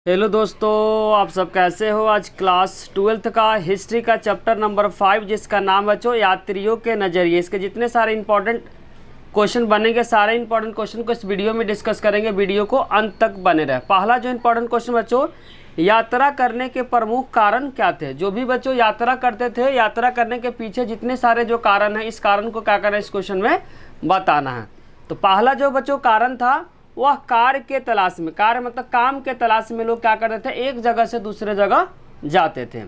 Hello दोस्तों, आप सब कैसे हो। आज क्लास 12th का हिस्ट्री का चैप्टर नंबर 5 जिसका नाम बच्चों यात्रियों के नज़रिए। इसके जितने सारे इंपॉर्टेंट क्वेश्चन बनेंगे सारे इंपॉर्टेंट क्वेश्चन को इस वीडियो में डिस्कस करेंगे। वीडियो को अंत तक बने रहे। पहला जो इंपॉर्टेंट क्वेश्चन बच्चों, यात्रा करने के प्रमुख कारण क्या थे। जो भी बच्चों यात्रा करते थे, यात्रा करने के पीछे जितने सारे जो कारण हैं, इस कारण को क्या करना है इस क्वेश्चन में बताना है। तो पहला जो बच्चों कारण था वह कार्य के तलाश में, कार्य मतलब काम के तलाश में लोग क्या करते थे, एक जगह से दूसरे जगह जाते थे।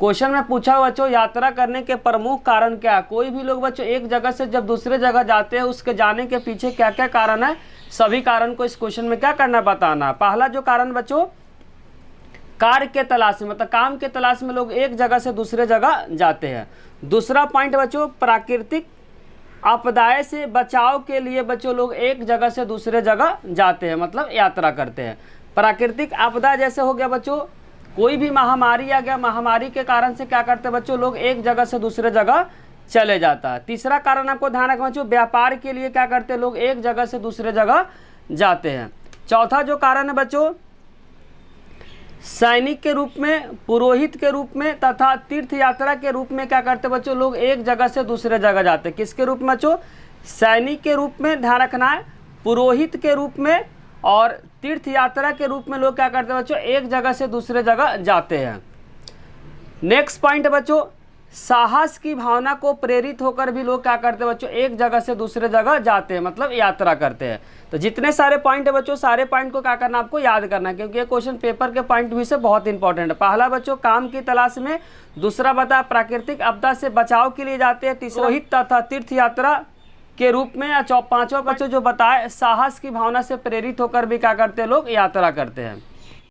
क्वेश्चन में पूछा बच्चों यात्रा करने के प्रमुख कारण क्या। कोई भी लोग बच्चों एक जगह से जब दूसरे जगह जाते हैं, उसके जाने के पीछे क्या क्या कारण है, सभी कारण को इस क्वेश्चन में क्या करना बताना। पहला जो कारण बच्चों कार्य के तलाश में, मतलब काम के तलाश में लोग एक जगह से दूसरे जगह जाते हैं। दूसरा पॉइंट बच्चों प्राकृतिक आपदाएं से बचाव के लिए बच्चों लोग एक जगह से दूसरे जगह जाते हैं, मतलब यात्रा करते हैं। प्राकृतिक आपदा जैसे हो गया बच्चों, कोई भी महामारी आ गया, महामारी के कारण से क्या करते हैं बच्चों, लोग एक जगह से दूसरे जगह चले जाता है। तीसरा कारण आपको ध्यान रखना बच्चों, व्यापार के लिए क्या करते हैं लोग एक जगह से दूसरे जगह जाते हैं। चौथा जो कारण है बच्चों, सैनिक के रूप में, पुरोहित के रूप में तथा तीर्थ यात्रा के रूप में क्या करते बच्चों, लोग एक जगह से दूसरे जगह जाते हैं। किसके रूप में बच्चों, सैनिक के रूप में ध्यान रखना है, पुरोहित के रूप में और तीर्थ यात्रा के रूप में लोग क्या करते हैं बच्चों, एक जगह से दूसरे जगह जाते हैं। नेक्स्ट पॉइंट बच्चों, साहस की भावना को प्रेरित होकर भी लोग क्या करते हैं बच्चों, एक जगह से दूसरे जगह जाते हैं, मतलब यात्रा करते हैं। तो जितने सारे पॉइंट है बच्चों, सारे पॉइंट को क्या करना आपको याद करना है, क्योंकि ये क्वेश्चन पेपर के पॉइंट भी से बहुत इंपॉर्टेंट है। पहला बच्चों काम की तलाश में, दूसरा बता प्राकृतिक आपदा से बचाव के लिए जाते हैं, तीसरा हित तथा तीर्थ यात्रा के रूप में, या पांचवा बच्चों जो बताए साहस की भावना से प्रेरित होकर भी क्या करते हैं लोग यात्रा करते हैं।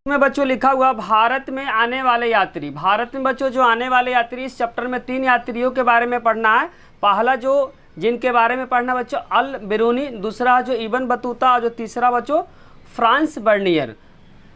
में बच्चों लिखा हुआ भारत में आने वाले यात्री। भारत में बच्चों जो आने वाले यात्री, इस चैप्टर में 3 यात्रियों के बारे में पढ़ना है। पहला जो जिनके बारे में पढ़ना बच्चों अल बिरूनी, दूसरा जो इबन बतूता और जो तीसरा बच्चों फ्रांस बर्नियर।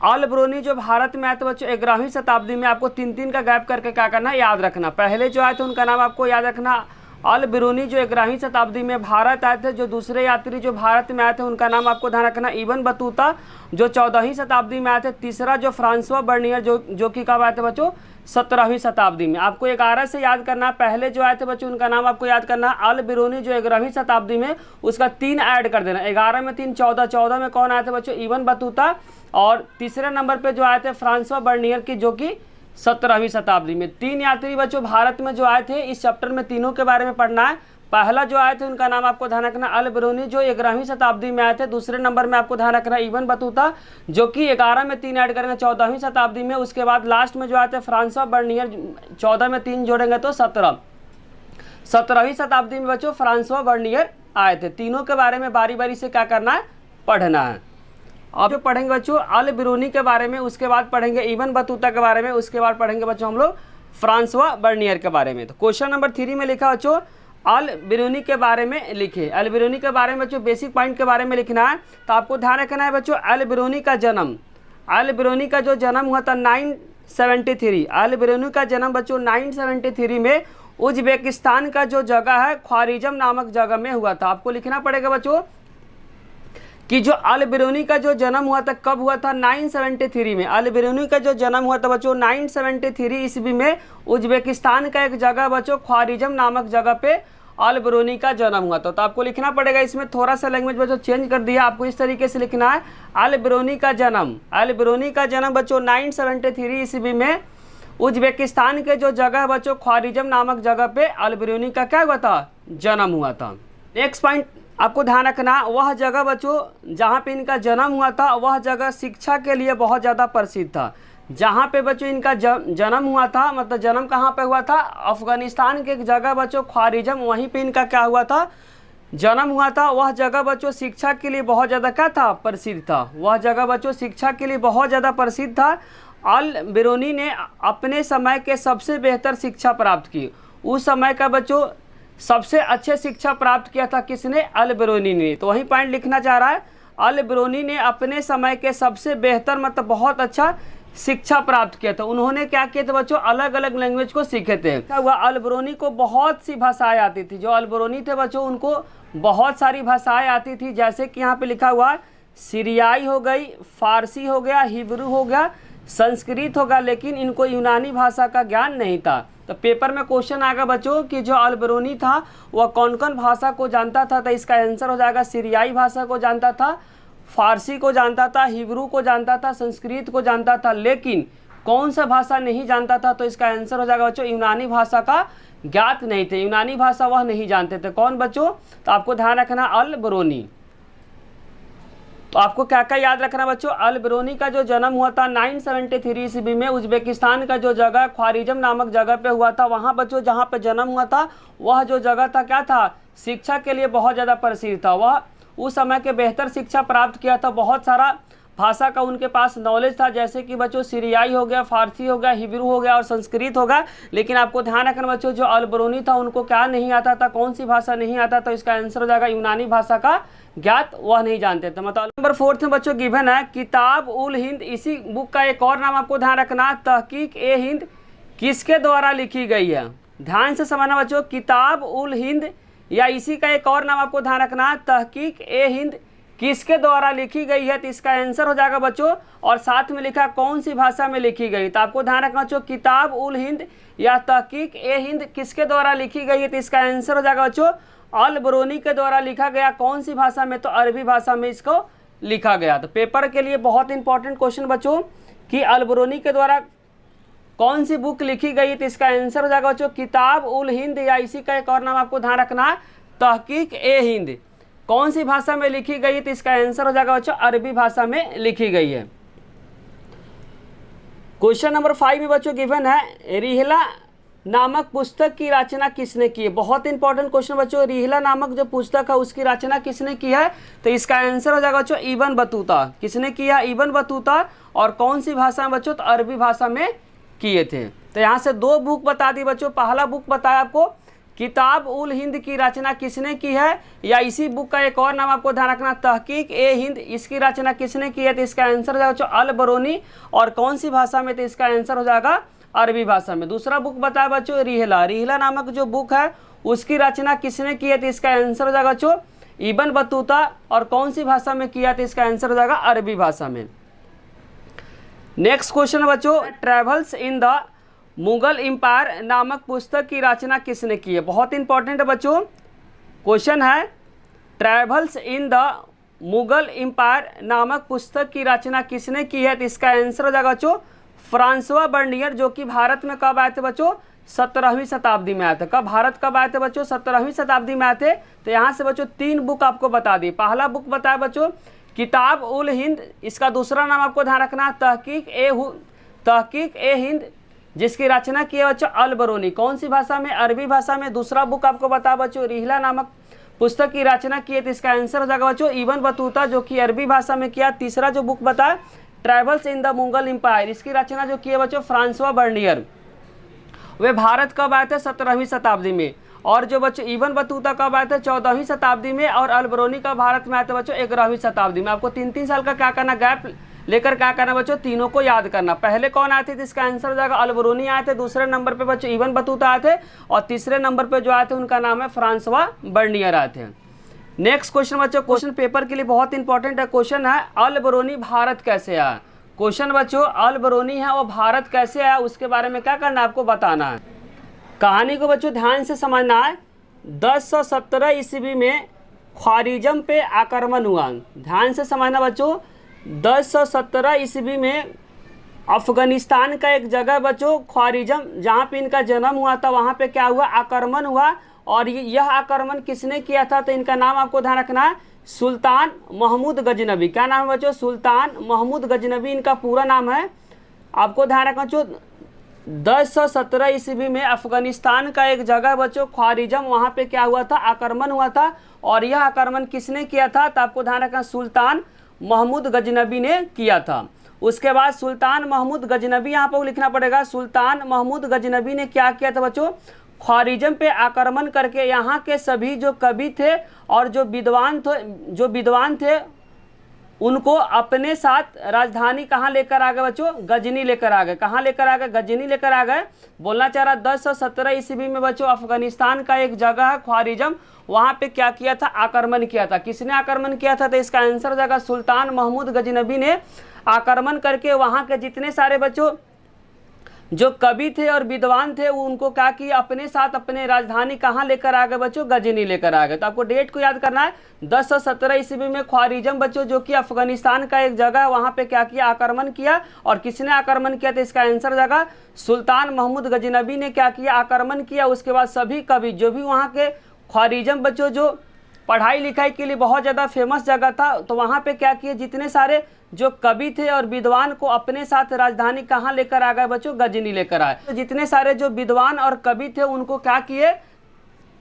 अल बिरूनी जो भारत में आए थे बच्चों 11वीं शताब्दी में। आपको 3-3 का गैप करके क्या करना है याद रखना। पहले जो आए थे उनका नाम आपको याद रखना अल बिरूनी जो 11वीं शताब्दी में भारत आए थे। जो दूसरे यात्री जो भारत में आए थे उनका नाम आपको ध्यान रखना इबन बतूता जो 14वीं शताब्दी में आए थे। तीसरा जो फ्रांसवा बर्नियर जो कि कब आए थे बच्चों 17वीं शताब्दी में। आपको 11 से याद करना। पहले जो आए थे बच्चों उनका नाम आपको याद करना अल बिरूनी जो 11वीं शताब्दी में, उसका 3 ऐड कर देना। 11 में 3 14, 14 में कौन आए थे बच्चों इबन बतूता, और तीसरे नंबर पे जो आए थे फ्रांसवा बर्नियर की जो कि 17वीं शताब्दी में। 3 यात्री बच्चों भारत में जो आए थे, इस चैप्टर में तीनों के बारे में पढ़ना है। पहला जो आए थे उनका नाम आपको ध्यान रखना अल बिरूनी जो 11वीं शताब्दी में आए थे। दूसरे नंबर में आपको ध्यान रखना इबन बतूता जो कि 11 में 3 ऐड करेंगे 14वीं शताब्दी में। उसके बाद लास्ट में जो आए थे फ्रांसवा बर्नियर, 14 में 3 जोड़ेंगे तो 17वीं शताब्दी में बच्चों फ्रांसवा बर्नियर आए थे। तीनों के बारे में बारी बारी से क्या करना है पढ़ना है। अब जो पढ़ेंगे बच्चों अल बिरूनी के बारे में, उसके बाद पढ़ेंगे इबन बतूता के बारे में, उसके बाद पढ़ेंगे बच्चों हम लोग फ्रांसवा बर्नियर के बारे में। तो क्वेश्चन नंबर 3 में लिखा बच्चों अल बिरूनी के बारे में लिखे। अल बिरूनी के बारे में बच्चों बेसिक पॉइंट के बारे में लिखना है। तो आपको ध्यान रखना है बच्चों अल बिरूनी का जन्म, अल बिरूनी का जो जन्म हुआ था 973। अल बिरूनी का जन्म बच्चों 973 में उज्बेकिस्तान का जो जगह है ख्वारिज़म नामक जगह में हुआ था। आपको लिखना पड़ेगा बच्चों कि जो अल बिरूनी का जो जन्म हुआ था कब हुआ था 973 में। अल बिरूनी का जो जन्म हुआ था बच्चों 973 ईस्वी में उज्बेकिस्तान का एक जगह बच्चों ख्वारिज़म नामक जगह पे अल बिरूनी का जन्म हुआ था। तो आपको लिखना पड़ेगा, इसमें थोड़ा सा लैंग्वेज बच्चों चेंज कर दिया। आपको इस तरीके से लिखना है अल बिरूनी का जन्म, अल बिरूनी का जन्म बच्चों 973 ईस्वी में उज्बेकिस्तान के जो जगह बच्चों ख्वारिज़म नामक जगह पे अल बिरूनी का क्या हुआ था, जन्म हुआ था। नेक्स्ट पॉइंट आपको ध्यान रखना, वह जगह बच्चों जहाँ पे इनका जन्म हुआ था वह जगह शिक्षा के लिए बहुत ज़्यादा प्रसिद्ध था। जहाँ पे बच्चों इनका जन्म हुआ था, मतलब जन्म कहाँ पे हुआ था, अफगानिस्तान के एक जगह बच्चों ख्वारिज़म, वहीं पे इनका क्या हुआ था, जन्म हुआ था। वह जगह बच्चों शिक्षा के लिए बहुत ज़्यादा क्या था, प्रसिद्ध था। वह जगह बच्चों शिक्षा के लिए बहुत ज़्यादा प्रसिद्ध था। अल बिरूनी ने अपने समय के सबसे बेहतर शिक्षा प्राप्त की। उस समय का बच्चों सबसे अच्छे शिक्षा प्राप्त किया था किसने, अल बिरूनी ने। तो वही पॉइंट लिखना चाह रहा है अल बिरूनी ने अपने समय के सबसे बेहतर मतलब बहुत अच्छा शिक्षा प्राप्त किया था। उन्होंने क्या किया था बच्चों, अलग अलग लैंग्वेज को सीखे थे। क्या हुआ, अल बिरूनी को बहुत सी भाषाएं आती थी। जो अल बिरूनी थे बच्चों उनको बहुत सारी भाषाएं आती थी। जैसे कि यहाँ पे लिखा हुआ सीरियाई हो गई, फारसी हो गया, हिब्रू हो गया, संस्कृत होगा, लेकिन इनको यूनानी भाषा का ज्ञान नहीं था। तो पेपर में क्वेश्चन आएगा बच्चों कि जो अल-बिरूनी था वह कौन कौन भाषा को जानता था, तो इसका आंसर हो जाएगा सीरियाई भाषा को जानता था, फारसी को जानता था, हिब्रू को जानता था, संस्कृत को जानता था, लेकिन कौन सा भाषा नहीं जानता था, तो इसका आंसर हो जाएगा बच्चों यूनानी भाषा का ज्ञात नहीं थे, यूनानी भाषा वह नहीं जानते थे। कौन बच्चों? तो आपको ध्यान रखना अल-बिरूनी। तो आपको क्या क्या याद रखना बच्चों? अल-बिरूनी का जो जन्म हुआ था 973 ईस्वी में उज्बेकिस्तान का जो जगह ख्वारिज़म नामक जगह पे हुआ था, वहाँ बच्चों जहाँ पे जन्म हुआ था वह जो जगह था क्या था? शिक्षा के लिए बहुत ज़्यादा प्रसिद्ध था। वह उस समय के बेहतर शिक्षा प्राप्त किया था, बहुत सारा भाषा का उनके पास नॉलेज था, जैसे कि बच्चों सीरियाई हो गया, फारसी हो गया, हिब्रू हो गया और संस्कृत होगा। लेकिन आपको ध्यान रखना बच्चों जो अल-बिरूनी था उनको क्या नहीं आता था, कौन सी भाषा नहीं आता, तो इसका आंसर हो जाएगा यूनानी भाषा का ज्ञात वह नहीं जानते थे। मतलब नंबर 4 में बच्चों गिवन है किताब उल हिंद। इसी बुक का एक और नाम आपको ध्यान रखना, तहकीक ए हिंद किसके द्वारा लिखी गई है? ध्यान से समझना बच्चों, किताब उल हिंद या इसी का एक और नाम आपको ध्यान रखना, तहकीक ए हिंद किसके द्वारा लिखी गई है, तो इसका आंसर हो जाएगा बच्चों, और साथ में लिखा कौन सी भाषा में लिखी गई। तो आपको ध्यान रखना बच्चों किताब उल हिंद या तहकीक ए हिंद किसके द्वारा लिखी गई है, तो इसका आंसर हो जाएगा बच्चों अल-बिरूनी के द्वारा लिखा गया। कौन सी भाषा में? तो अरबी भाषा में इसको लिखा गया। तो पेपर के लिए बहुत इंपॉर्टेंट क्वेश्चन बच्चों कि अल-बिरूनी के द्वारा कौन सी बुक लिखी गई, तो इसका आंसर हो जाएगा बच्चों किताब उल हिंद या इसी का एक और नाम आपको ध्यान रखना तहकीक ए हिंद। कौन सी भाषा में लिखी गई है, तो इसका आंसर हो जाएगा बच्चों अरबी भाषा में लिखी गई है। क्वेश्चन नंबर 5 में बच्चों गिवन है रिहला नामक पुस्तक की रचना किसने की है? बहुत इंपॉर्टेंट क्वेश्चन बच्चों, रिहला नामक जो पुस्तक है उसकी रचना किसने की है, तो इसका आंसर हो जाएगा बच्चों इब्न बतूता। किसने किया? Ibn Battuta. और कौन सी भाषा में बच्चों? तो अरबी भाषा में किए थे। तो यहाँ से 2 बुक बता दी बच्चों। पहला बुक बताया आपको किताब उल हिंद की रचना किसने की है, या इसी बुक का एक और नाम आपको ध्यान रखना तहकीक ए हिंद, इसकी रचना किसने की है, तो इसका आंसर हो जाएगा बच्चों अल-बिरूनी। और कौन सी भाषा में, तो इसका आंसर हो जाएगा अरबी भाषा में। दूसरा बुक बताया बच्चों रिहला। रिहला नामक जो बुक है उसकी रचना किसने की है, तो इसका आंसर हो जाएगा बच्चों इब्न बतूता। और कौन सी भाषा में किया, तो इसका आंसर हो जाएगा अरबी भाषा में। नेक्स्ट क्वेश्चन बच्चों, travels in the Mughal empire नामक पुस्तक की रचना किसने की है? बहुत इंपॉर्टेंट बच्चों क्वेश्चन है, travels in the Mughal empire नामक पुस्तक की रचना किसने की है, तो इसका आंसर हो जाएगा बच्चों फ्रांसवा बर्नियर, जो कि भारत में कब आए थे बच्चों? 17वीं शताब्दी में आए थे। कब भारत कब आए थे बच्चों? 17वीं शताब्दी में आए थे। तो यहाँ से बच्चों 3 बुक आपको बता दी। पहला बुक बताया बच्चों किताब उल हिंद, इसका दूसरा नाम आपको ध्यान रखना तहकीक ए हिंद, जिसकी रचना की है बच्चों अल-बिरूनी। कौन सी भाषा में? अरबी भाषा में। दूसरा बुक आपको बता बच्चों रिहला नामक पुस्तक की रचना की है, तो इसका आंसर हो जाएगा बच्चों इब्न बतूता, जो कि अरबी भाषा में किया। तीसरा जो बुक बताया travels in the Mughal empire, इसकी रचना जो की है बच्चों फ्रांसवा बर्नियर। वे भारत कब आए थे? 17वीं शताब्दी में। और जो बच्चों इब्न बतूता कब आए थे? 14वीं शताब्दी में। और अल-बिरूनी कब भारत में आए थे बच्चों? 11वीं शताब्दी में। आपको 3-3 साल का क्या करना, गैप लेकर क्या करना बच्चों? तीनों को याद करना। पहले कौन आए थे, तो इसका आंसर हो जाएगा अल-बिरूनी आए थे। दूसरे नंबर पे बच्चों इब्न बतूता आए थे। और तीसरे नंबर पे जो आए थे उनका नाम है फ्रांसवा बर्नियर आए थे। नेक्स्ट क्वेश्चन बच्चों, क्वेश्चन पेपर के लिए बहुत इंपॉर्टेंट है। क्वेश्चन है अल-बिरूनी भारत कैसे आया? क्वेश्चन बच्चों अल-बिरूनी है वो भारत कैसे आया, उसके बारे में क्या करना है आपको बताना है। कहानी को बच्चों ध्यान से समझना है। 1017 ईस्वी में ख्वारिज़म पे आक्रमण हुआ। ध्यान से समझना बच्चों, 1017 ईस्वी में अफगानिस्तान का एक जगह बच्चों ख्वारिज़म, जहाँ पे इनका जन्म हुआ था, वहाँ पे क्या हुआ? आक्रमण हुआ। और यह आक्रमण किसने किया था, तो इनका नाम आपको ध्यान रखना है सुल्तान महमूद गजनबी। क्या नाम है बच्चों? सुल्तान महमूद गजनबी इनका पूरा नाम है। आपको ध्यान रखना बच्चों 1017 ईस्वी में अफगानिस्तान का एक जगह बच्चों ख्वारिज़म, वहाँ पे क्या हुआ था? आक्रमण हुआ था। और यह आक्रमण किसने किया था, तो आपको ध्यान रखना सुल्तान महमूद गजनबी ने किया था। उसके बाद सुल्तान महमूद गजनबी, यहाँ पर लिखना पड़ेगा, सुल्तान महमूद गजनबी ने क्या किया था बच्चों? ख्वारिज़म पे आक्रमण करके यहाँ के सभी जो कवि थे और जो विद्वान थे उनको अपने साथ राजधानी कहाँ लेकर आ गए बच्चों, गजनी लेकर आ गए। कहाँ लेकर आ गए, गजनी लेकर आ गए। बोलना चाह रहा 1017 ईस्वी में बच्चों अफगानिस्तान का एक जगह है ख्वारिज़म, वहाँ पे क्या किया था, आक्रमण किया था। किसने आक्रमण किया था, तो इसका आंसर जगह सुल्तान महमूद गजनबी ने आक्रमण करके वहाँ के जितने सारे बच्चों जो कवि थे और विद्वान थे उनको क्या किया, अपने साथ अपने राजधानी कहाँ लेकर आ गए बच्चों, गजनी लेकर आ गए। तो आपको डेट को याद करना है, 1017 ईस्वी में ख्वारिज़म बच्चों जो कि अफगानिस्तान का एक जगह है वहाँ पे क्या किया, आक्रमण किया। और किसने आक्रमण किया, तो इसका आंसर जगह सुल्तान महमूद गजनबी ने क्या किया, आक्रमण किया। उसके बाद सभी कवि जो भी वहाँ के ख्वारिज़म बच्चों जो पढ़ाई लिखाई के लिए बहुत ज़्यादा फेमस जगह था, तो वहाँ पे क्या किए, जितने सारे जो कवि थे और विद्वान को अपने साथ राजधानी कहाँ लेकर आ गए बच्चों, गजनी लेकर आए। तो जितने सारे जो विद्वान और कवि थे उनको क्या किए,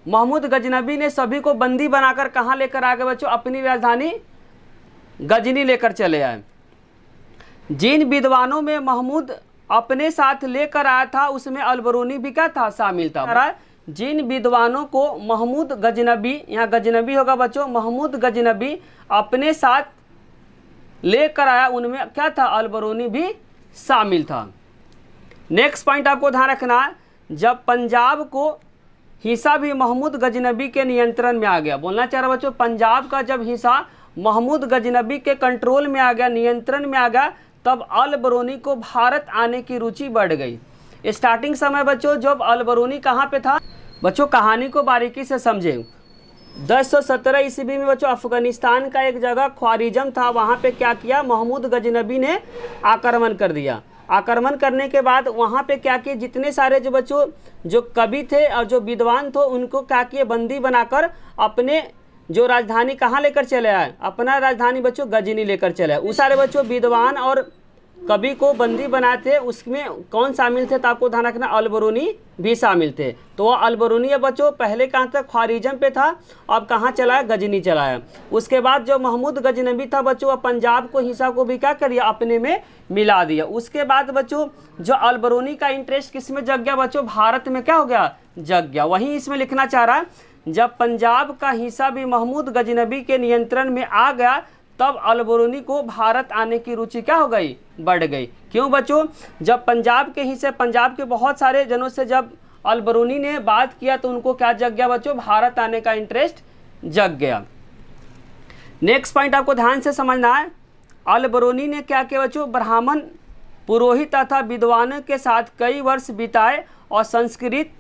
महमूद गजनबी ने सभी को बंदी बनाकर कहाँ लेकर आ गए बच्चों, अपनी राजधानी गजनी लेकर चले आए। जिन विद्वानों में महमूद अपने साथ लेकर आया था उसमें अलबरूनी भी क्या था, शामिल था। जिन विद्वानों को महमूद गजनबी, यहाँ गजनबी होगा बच्चों, महमूद गजनबी अपने साथ लेकर आया उनमें क्या था, अलबरूनी भी शामिल था। नेक्स्ट पॉइंट आपको ध्यान रखना है, जब पंजाब को हिस्सा भी महमूद गजनबी के नियंत्रण में आ गया। बोलना चाह रहा बच्चों, पंजाब का जब हिस्सा महमूद गजनबी के कंट्रोल में आ गया, नियंत्रण में आ गया, तब अलबरूनी को भारत आने की रुचि बढ़ गई। स्टार्टिंग समय बच्चों जब अलबरूनी कहाँ पे था बच्चों, कहानी को बारीकी से समझे। 1017 ईस्वी में बच्चों अफगानिस्तान का एक जगह ख्वारिज़म था, वहाँ पे क्या किया, महमूद गजनबी ने आक्रमण कर दिया। आक्रमण करने के बाद वहाँ पे क्या किए, जितने सारे जो बच्चों जो कवि थे और जो विद्वान थे उनको क्या किए, बंदी बनाकर अपने जो राजधानी कहाँ लेकर चले आए, अपना राजधानी बच्चों गजनी लेकर चले आए। उस सारे बच्चों विद्वान और कवि को बंदी बनाए थे, उसमें कौन शामिल थे, तो आपको ध्यान रखना अलबरूनी भी शामिल थे। तो वो अलबरूनी बच्चों पहले कहाँ तक ख्वारिज़म पे था, अब कहाँ चलाया, गजनी चलाया। उसके बाद जो महमूद गजनबी था बच्चों, पंजाब को हिस्सा को भी क्या कर दिया, अपने में मिला दिया। उसके बाद बच्चों जो अलबरूनी का इंटरेस्ट किस में जग गया बच्चों, भारत में क्या हो गया, जग गया। वहीं इसमें लिखना चाह रहा है, जब पंजाब का हिस्सा भी महमूद गजनबी के नियंत्रण में आ गया तब अलबरूनी को भारत आने की रुचि क्या हो गई, बढ़ गई। क्यों बच्चों, जब पंजाब के हिस्से, पंजाब के बहुत सारे जनों से जब अलबरूनी ने बात किया तो उनको क्या जग गया बच्चों, भारत आने का इंटरेस्ट जग गया। नेक्स्ट पॉइंट आपको ध्यान से समझना है, अलबरूनी ने क्या किया बच्चों, ब्राह्मण पुरोहित तथा विद्वानों के साथ कई वर्ष बिताए और संस्कृत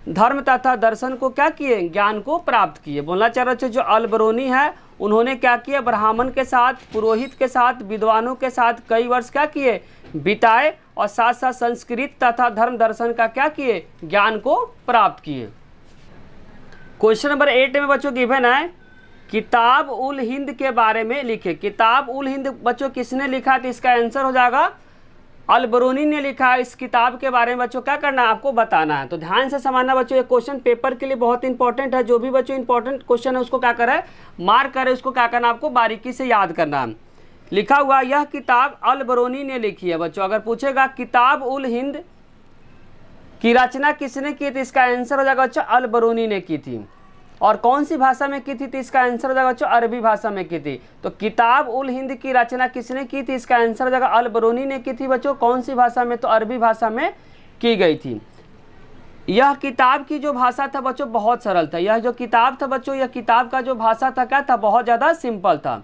धर्म तथा दर्शन को क्या किए, ज्ञान को प्राप्त किए। बोलना चाह रहे थे जो अलबरूनी है उन्होंने क्या किया, ब्राह्मण के साथ, पुरोहित के साथ, विद्वानों के साथ कई वर्ष क्या किए, बिताए और साथ साथ संस्कृत तथा धर्म दर्शन का क्या किए, ज्ञान को प्राप्त किए। क्वेश्चन नंबर 8 में बच्चों गिवन है, किताब उल हिंद के बारे में लिखे। किताब उल हिंद बच्चों किसने लिखा है, तो इसका आंसर हो जाएगा अलबरूनी ने लिखा है। इस किताब के बारे में बच्चों क्या करना है, आपको बताना है। तो ध्यान से समझना बच्चों, ये क्वेश्चन पेपर के लिए बहुत इंपॉर्टेंट है। जो भी बच्चों इंपॉर्टेंट क्वेश्चन है उसको क्या करें, मार्क करें, उसको क्या करना, आपको बारीकी से याद करना है। लिखा हुआ यह किताब अलबरूनी ने लिखी है बच्चों। अगर पूछेगा किताब उल हिंद की रचना किसने की थी, इसका आंसर हो जाएगा बच्चों अलबरूनी ने की थी। और कौन सी भाषा में की थी, तो इसका आंसर हो जाएगा बच्चों अरबी भाषा में की थी। तो किताब उल हिंद की रचना किसने की थी, इसका आंसर हो जाएगा अलबरूनी ने की थी बच्चों। कौन सी भाषा में, तो अरबी भाषा में की गई थी। यह किताब की जो भाषा था बच्चों बहुत सरल था। यह जो किताब था बच्चों, यह किताब का जो भाषा था क्या था, बहुत ज़्यादा सिंपल था।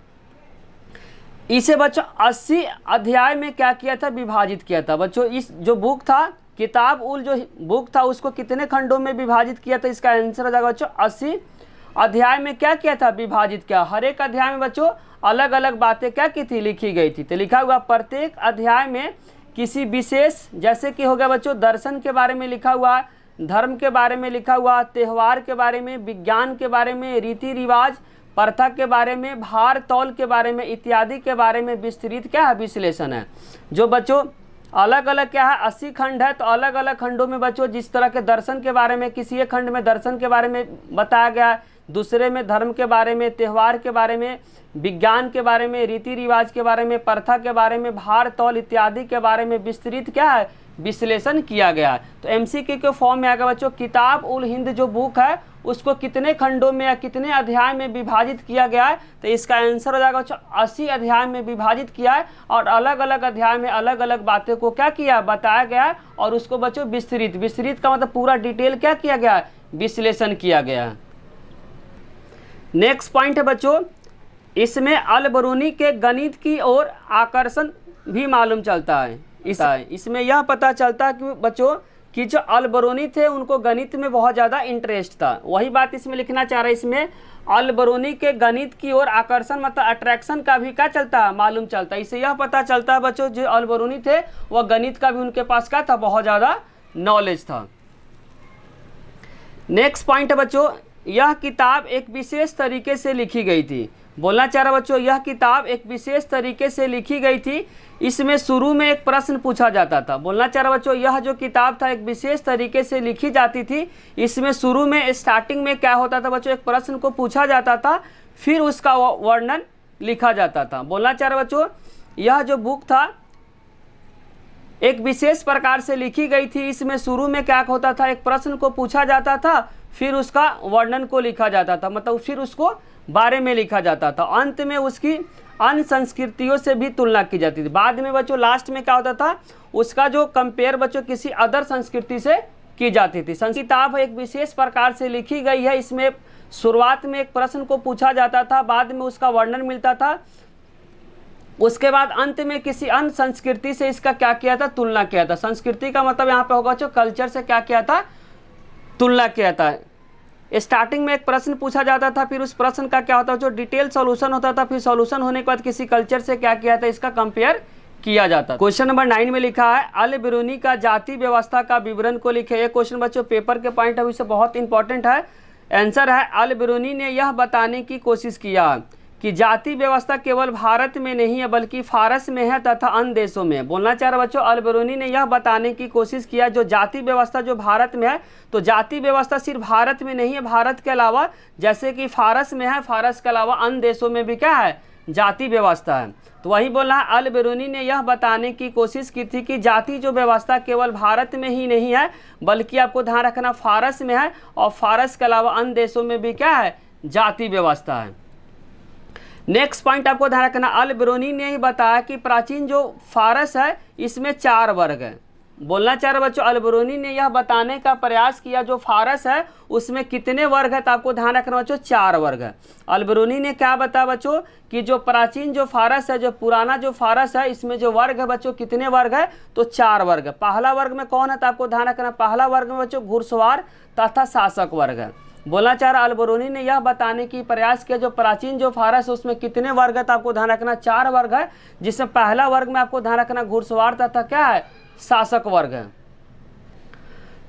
इसे बच्चों 80 अध्याय में क्या किया था, विभाजित किया था बच्चों। इस जो बुक था, किताब उल जो बुक था, उसको कितने खंडों में विभाजित किया था, इसका आंसर हो जाएगा बच्चों 80 अध्याय में क्या किया था, विभाजित किया। हर एक अध्याय में बच्चों अलग अलग बातें क्या की थी, लिखी गई थी। तो लिखा हुआ प्रत्येक अध्याय में किसी विशेष, जैसे कि हो गया बच्चों दर्शन के बारे में लिखा हुआ, धर्म के बारे में लिखा हुआ, त्यौहार के बारे में, विज्ञान के बारे में, रीति रिवाज, प्रथा के बारे में, भार तौल के बारे में इत्यादि के बारे में विस्तृत क्या है, विश्लेषण है। जो बच्चों अलग अलग क्या है, 80 खंड है। तो अलग अलग खंडों में बच्चों जिस तरह के दर्शन के बारे में, किसी एक खंड में दर्शन के बारे में बताया गया है, दूसरे में धर्म के बारे में, त्यौहार के बारे में, विज्ञान के बारे में, रीति रिवाज के बारे में, प्रथा के बारे में, भार तौल इत्यादि के बारे में विस्तृत क्या है, विश्लेषण किया गया है। तो एमसीक्यू के फॉर्म में आएगा बच्चों, किताब उल हिंद जो बुक है उसको कितने खंडों में या कितने अध्याय में विभाजित किया गया है, तो इसका आंसर हो जाएगा बच्चों 80 अध्याय में विभाजित किया है और अलग अलग अध्याय में अलग अलग बातें को क्या किया, बताया गया है और उसको बच्चों विस्तृत का मतलब पूरा डिटेल क्या किया गया है, विश्लेषण किया गया है। नेक्स्ट पॉइंट है बच्चों, इसमें अल-बरूनी के गणित की ओर आकर्षण भी मालूम चलता है। इसमें यह पता चलता है कि बच्चों कि जो अल-बरूनी थे उनको गणित में बहुत ज़्यादा इंटरेस्ट था। वही बात इसमें लिखना चाह रहा है, इसमें अल-बरूनी के गणित की ओर आकर्षण मतलब अट्रैक्शन का भी क्या चलता है, मालूम चलता है। इससे यह पता चलता है बच्चों जो अल-बरूनी थे वह गणित का भी उनके पास क्या था, बहुत ज़्यादा नॉलेज था। नेक्स्ट पॉइंट है बच्चों, यह किताब एक विशेष तरीके से लिखी गई थी। बोलना चाह रहा बच्चों, यह किताब एक विशेष तरीके से लिखी गई थी। इसमें शुरू में एक प्रश्न पूछा जाता था। बोलना चाह रहा बच्चों, यह जो किताब था एक विशेष तरीके से लिखी जाती थी। इसमें शुरू में स्टार्टिंग में क्या होता था बच्चों, एक प्रश्न को पूछा जाता था, फिर उसका वर्णन लिखा जाता था। बोलना चाह रहा बच्चों, यह जो बुक था एक विशेष प्रकार से लिखी गई थी। इसमें शुरू में क्या होता था, एक प्रश्न को पूछा जाता था, फिर उसका वर्णन को लिखा जाता था, मतलब फिर उसको बारे में लिखा जाता था। अंत में उसकी अन्य संस्कृतियों से भी तुलना की जाती थी। बाद में बच्चों लास्ट में क्या होता था, उसका जो कंपेयर बच्चों किसी अदर संस्कृति से की जाती थी। किताब एक विशेष प्रकार से लिखी गई है। इसमें शुरुआत में एक प्रश्न को पूछा जाता था, बाद में उसका वर्णन मिलता था, उसके बाद अंत में किसी अन्य संस्कृति से इसका क्या किया था, तुलना किया था। संस्कृति का मतलब यहाँ पे होगा जो कल्चर से क्या किया था, तुलना किया था। स्टार्टिंग में एक प्रश्न पूछा जाता था, फिर उस प्रश्न का क्या होता है जो डिटेल सॉल्यूशन होता था, फिर सॉल्यूशन होने के बाद किसी कल्चर से क्या किया था, इसका कंपेयर किया जाता। क्वेश्चन नंबर 9 में लिखा है अल-बरूनी का जाति व्यवस्था का विवरण को लिखे। ये क्वेश्चन बच्चों पेपर के पॉइंट ऑफ व्यू से बहुत इंपॉर्टेंट है। आंसर है अल-बरूनी ने यह बताने की कोशिश किया कि जाति व्यवस्था केवल भारत में नहीं है बल्कि फारस में है तथा अन्य देशों में। बोलना चाह रहा बच्चों, अल-बरूनी ने यह बताने की कोशिश किया जो जाति व्यवस्था जो भारत में है, तो जाति व्यवस्था सिर्फ भारत में नहीं है, भारत के अलावा जैसे कि फारस में है, फारस के अलावा अन्य देशों में भी क्या है, जाति व्यवस्था है। तो वही बोला है अल-बरूनी ने यह बताने की कोशिश की थी कि जाति जो व्यवस्था केवल भारत में ही नहीं है बल्कि आपको ध्यान रखना फारस में है और फारस के अलावा अन्य देशों में भी क्या है, जाति व्यवस्था है। नेक्स्ट पॉइंट आपको ध्यान रखना, अल-बरूनी ने ही बताया कि प्राचीन जो फारस है इसमें 4 वर्ग है। बोलना चाह रहे बच्चों, अल-बरूनी ने यह बताने का प्रयास किया जो फारस है उसमें कितने वर्ग है, तो आपको ध्यान रखना बच्चों 4 वर्ग है। अल-बरूनी ने क्या बताया बच्चों कि जो प्राचीन जो फारस है, जो पुराना जो फारस है, इसमें जो वर्ग है बच्चों कितने वर्ग है, तो 4 वर्ग है। पहला वर्ग में कौन है, तो आपको ध्यान रखना पहला वर्ग में बच्चों घुड़सवार तथा शासक वर्ग है। बोलना चाह रहा अल-बरूनी ने यह बताने की प्रयास किया जो प्राचीन जो फारस है उसमें कितने वर्ग है, तो आपको ध्यान रखना 4 वर्ग है, जिसमें पहला वर्ग में आपको ध्यान रखना घुड़सवार तथा क्या है, शासक वर्ग है।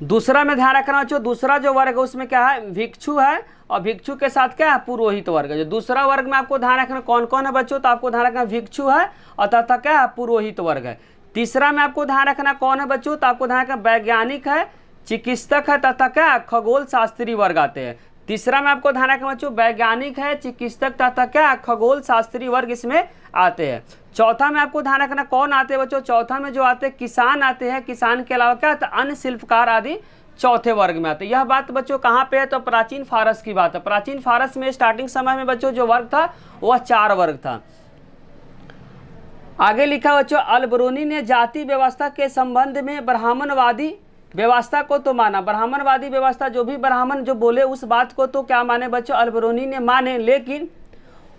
दूसरा में ध्यान रखना बच्चों, दूसरा जो वर्ग है उसमें क्या है, भिक्षु है और भिक्षु के साथ क्या है, पुरोहित वर्ग है। जो दूसरा वर्ग में आपको ध्यान रखना कौन कौन है बच्चों, तो आपको ध्यान रखना भिक्षु है और तथा क्या है, पुरोहित वर्ग है। तीसरा में आपको ध्यान रखना कौन है बच्चों, तो आपको ध्यान रखना वैज्ञानिक है, चिकित्सक है तथा क्या, खगोल शास्त्री वर्ग आते हैं। तीसरा में आपको ध्यान रखना बच्चों वैज्ञानिक है, चिकित्सक तथा क्या, खगोल शास्त्री वर्ग इसमें आते हैं। चौथा में आपको ध्यान रखना कौन आते हैं बच्चों, चौथा में जो आते हैं किसान आते हैं, किसान के अलावा क्या आता है, अन्य शिल्पकार आदि चौथे वर्ग में आते हैं। यह बात बच्चों कहाँ पे है, तो प्राचीन फारस की बात है। प्राचीन फारस में स्टार्टिंग समय में बच्चों जो वर्ग था वह 4 वर्ग था। आगे लिखा बच्चों, अल-बरूनी ने जाति व्यवस्था के संबंध में ब्राह्मणवादी व्यवस्था को तो माना। ब्राह्मणवादी व्यवस्था जो भी ब्राह्मण जो बोले उस बात को तो क्या माने बच्चों, अल-बरूनी ने माने, लेकिन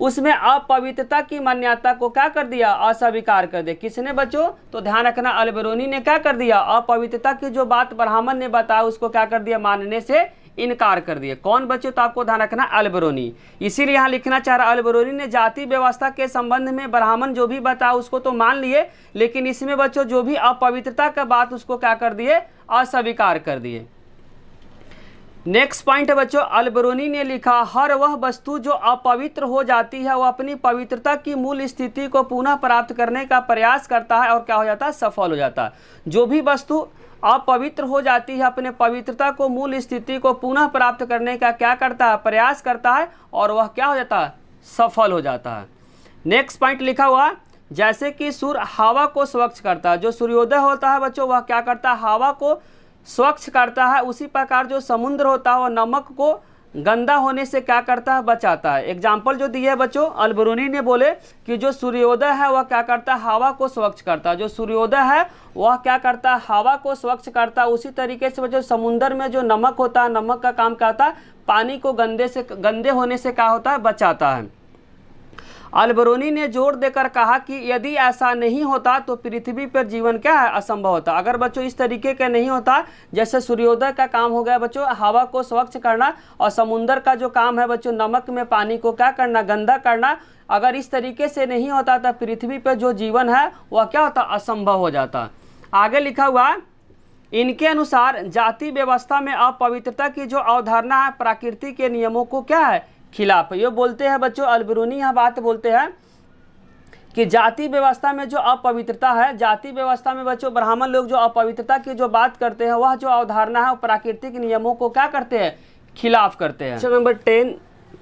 उसमें अपवित्रता की मान्यता को क्या कर दिया, अस्वीकार कर दिया। किसने बच्चों, तो ध्यान रखना अल-बरूनी ने क्या कर दिया, अपवित्रता की जो बात ब्राह्मण ने बताया उसको क्या कर दिया, मानने से इनकार कर दिया। कौन बच्चों, तो आपको ध्यान रखना अल-बरूनी। इसीलिए यहाँ लिखना चाह रहा अल-बरूनी ने जाति व्यवस्था के संबंध में ब्राह्मण जो भी बताया उसको तो मान लिए, लेकिन इसमें बच्चों जो भी अपवित्रता का बात उसको क्या कर दिए, अस्वीकार कर दिए। नेक्स्ट पॉइंट है बच्चों, अल-बरूनी ने लिखा हर वह वस्तु जो अपवित्र हो जाती है वह अपनी पवित्रता की मूल स्थिति को पुनः प्राप्त करने का प्रयास करता है और क्या हो जाता है, सफल हो जाता है। जो भी वस्तु अपवित्र हो जाती है अपने पवित्रता को मूल स्थिति को पुनः प्राप्त करने का क्या करता है, प्रयास करता है और वह क्या हो जाता है, सफल हो जाता है। नेक्स्ट पॉइंट लिखा हुआ, जैसे कि सूर्य हवा को स्वच्छ करता है, जो सूर्योदय होता है बच्चों वह क्या करता है, हवा को स्वच्छ करता है, उसी प्रकार जो समुद्र होता है वह नमक को गंदा होने से क्या करता है, बचाता है। एग्जाम्पल जो दिए है बच्चों, अल-बरूनी ने बोले कि जो सूर्योदय है वह क्या करता है, हवा को स्वच्छ करता है। जो सूर्योदय है वह क्या करता है, हवा को स्वच्छ करता है। उसी तरीके से बच्चों समुद्र में जो नमक होता है, नमक का काम करता है पानी को गंदे होने से क्या होता है, बचाता है। अल-बरूनी ने जोर देकर कहा कि यदि ऐसा नहीं होता तो पृथ्वी पर जीवन क्या है, असंभव होता। अगर बच्चों इस तरीके का नहीं होता, जैसे सूर्योदय का काम हो गया बच्चों हवा को स्वच्छ करना, और समुद्र का जो काम है बच्चों नमक में पानी को क्या करना, गंदा करना, अगर इस तरीके से नहीं होता तो पृथ्वी पर जो जीवन है वह क्या होता, असंभव हो जाता। आगे लिखा हुआ, इनके अनुसार जाति व्यवस्था में अपवित्रता की जो अवधारणा है प्रकृति के नियमों को क्या है, खिलाफ। ये बोलते हैं बच्चों अल-बरूनी यह बात बोलते हैं कि जाति व्यवस्था में जो अपवित्रता है, जाति व्यवस्था में बच्चों ब्राह्मण लोग जो अपवित्रता की जो बात करते हैं वह जो अवधारणा है वो प्राकृतिक नियमों को क्या करते हैं, खिलाफ करते हैं। क्वेश्चन नंबर 10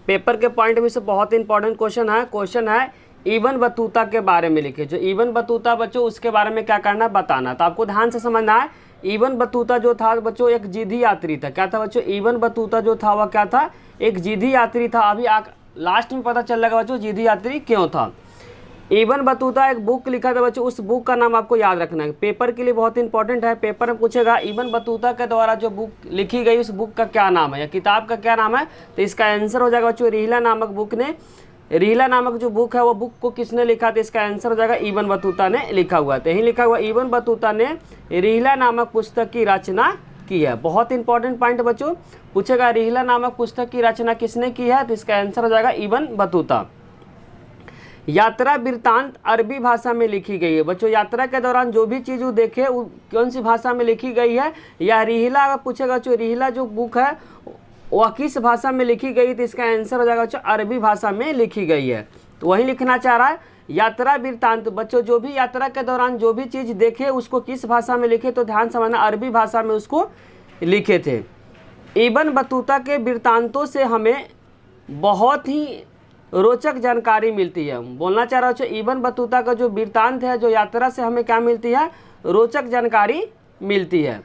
पेपर के पॉइंट में से बहुत इंपॉर्टेंट क्वेश्चन है इब्न बतूता के बारे में लिखे। जो इब्न बतूता बच्चों उसके बारे में क्या करना, बताना। तो आपको ध्यान से समझना है, इब्न बतूता जो था बच्चों एक जिद्दी यात्री था। क्या था बच्चों, इब्न बतूता जो था वह क्या था, एक जिद्दी यात्री था। अभी लास्ट में पता चल लगा बच्चों जिद्दी यात्री क्यों था। इब्न बतूता एक बुक लिखा था बच्चों, उस बुक का नाम आपको याद रखना है, पेपर के लिए बहुत इंपॉर्टेंट है। पेपर में पूछेगा इब्न बतूता के द्वारा जो बुक लिखी गई उस बुक का क्या नाम है या किताब का क्या नाम है, तो इसका आंसर हो जाएगा बच्चों रिहला नामक बुक ने। रिहला नामक जो बुक है वो बुक को किसने लिखा, तो इसका आंसर हो जाएगा इब्न बतूता ने लिखा हुआ। तो यही लिखा हुआ इब्न बतूता ने रिहला नामक पुस्तक की रचना की है। बहुत इंपॉर्टेंट पॉइंट बच्चों, पूछेगा रिहला नामक पुस्तक की रचना किसने की है, तो इसका आंसर हो जाएगा इब्न बतूता। यात्रा वृत्तांत अरबी भाषा में लिखी गई है। बच्चों यात्रा के दौरान जो भी चीज़ वो देखे वो कौन सी भाषा में लिखी गई है, या रिहला अगर पूछेगा जो रिहला जो बुक है वह किस भाषा में लिखी गई, तो इसका आंसर हो जाएगा बच्चों अरबी भाषा में लिखी गई है। तो वही लिखना चाह रहा है यात्रा वृत्तांत। बच्चों जो भी यात्रा के दौरान जो भी चीज़ देखे उसको किस भाषा में लिखे, तो ध्यान समझना अरबी भाषा में उसको लिखे थे। इब्न बतूता के वृत्तांतों से हमें बहुत ही रोचक जानकारी मिलती है। बोलना चाह रहा हूँ इब्न बतूता का जो वृत्तांत है, जो यात्रा से हमें क्या मिलती है, रोचक जानकारी मिलती है।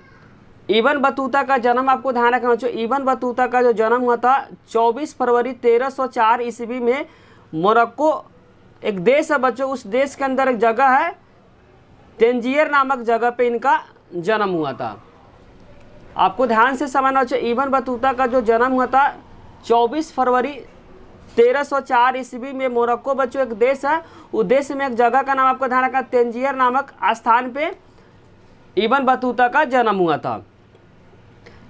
इब्न बतूता का जन्म आपको ध्यान रखना चाहिए। इब्न बतूता का जो जन्म हुआ था 24 फरवरी 1304 ईस्वी में मोरक्को एक देश है बच्चों, उस देश के अंदर एक जगह है तेंजियर नामक जगह पे इनका जन्म हुआ था। आपको ध्यान से समझना चाहिए इब्न बतूता का जो जन्म हुआ था 24 फरवरी 1304 ईस्वी में मोरक्को बच्चों एक देश है, उस देश में एक जगह का नाम आपको ध्यान रखना तेंजियर नामक स्थान पे इब्न बतूता का जन्म हुआ था।